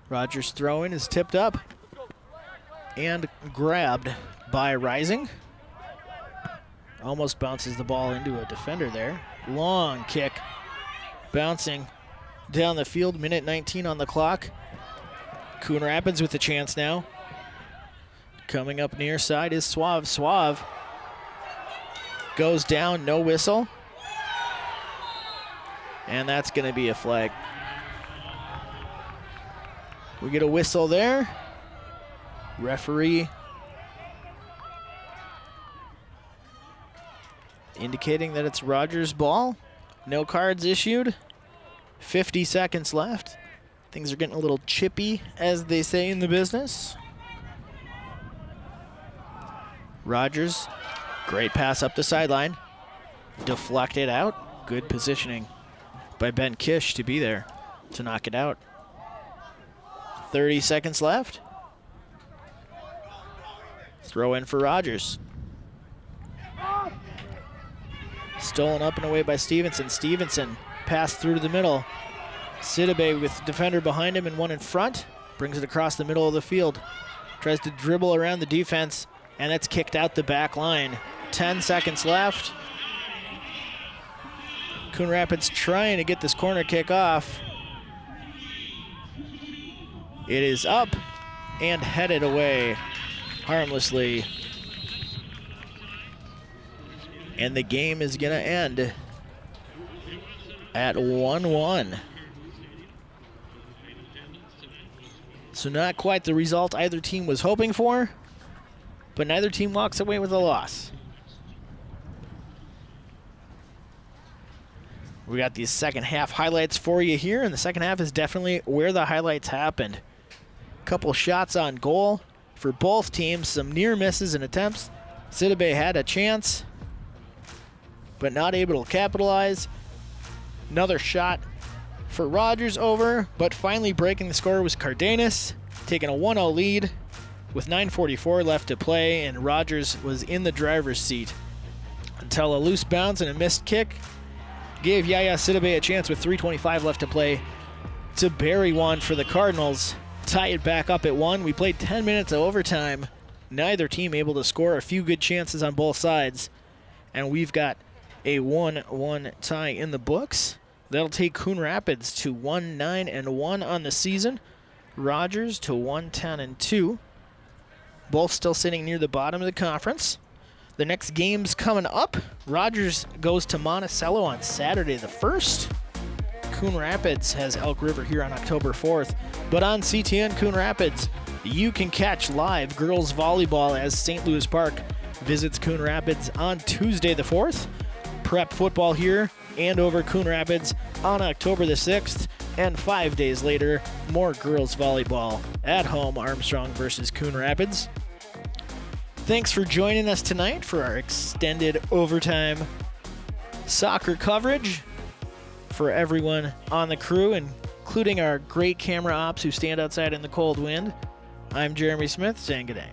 Speaker 1: Rogers' throw-in is tipped up and grabbed by Rising. Almost bounces the ball into a defender there. Long kick, bouncing down the field, minute 19 on the clock. Coon Rapids with a chance now. Coming up near side is Suave. Suave goes down, no whistle. And that's going to be a flag. We get a whistle there. Referee indicating that it's Rogers' ball. No cards issued. 50 seconds left. Things are getting a little chippy, as they say in the business. Rogers, great pass up the sideline. Deflected out. Good positioning by Ben Kish to be there to knock it out. 30 seconds left. Throw in for Rogers. Stolen up and away by Stevenson. Stevenson passed through to the middle. Sidibe with defender behind him and one in front. Brings it across the middle of the field. Tries to dribble around the defense, and it's kicked out the back line. 10 seconds left. Coon Rapids trying to get this corner kick off. It is up and headed away harmlessly. And the game is going to end at 1-1. So not quite the result either team was hoping for, but neither team walks away with a loss. We got these second half highlights for you here, and the second half is definitely where the highlights happened. Couple shots on goal for both teams, some near misses and attempts. Sidibe had a chance, but not able to capitalize. Another shot for Rogers over, but finally breaking the score was Cardenas, taking a 1-0 lead with 9:44 left to play, and Rogers was in the driver's seat until a loose bounce and a missed kick gave Yaya Sidibe a chance with 3:25 left to play to bury one for the Cardinals. Tie it back up at 1. We played 10 minutes of overtime. Neither team able to score. A few good chances on both sides. And we've got a 1-1 tie in the books. That'll take Coon Rapids to 1-9-1 on the season. Rogers to 1-10-2. Both still sitting near the bottom of the conference. The next game's coming up. Rogers goes to Monticello on Saturday the 1st. Coon Rapids has Elk River here on October 4th. But on CTN Coon Rapids, you can catch live girls volleyball as St. Louis Park visits Coon Rapids on Tuesday the 4th. Prep football here and over Coon Rapids on October the 6th. And 5 days later, more girls volleyball at home, Armstrong versus Coon Rapids. Thanks for joining us tonight for our extended overtime soccer coverage. For everyone on the crew, including our great camera ops who stand outside in the cold wind, I'm Jeremy Smith saying good day.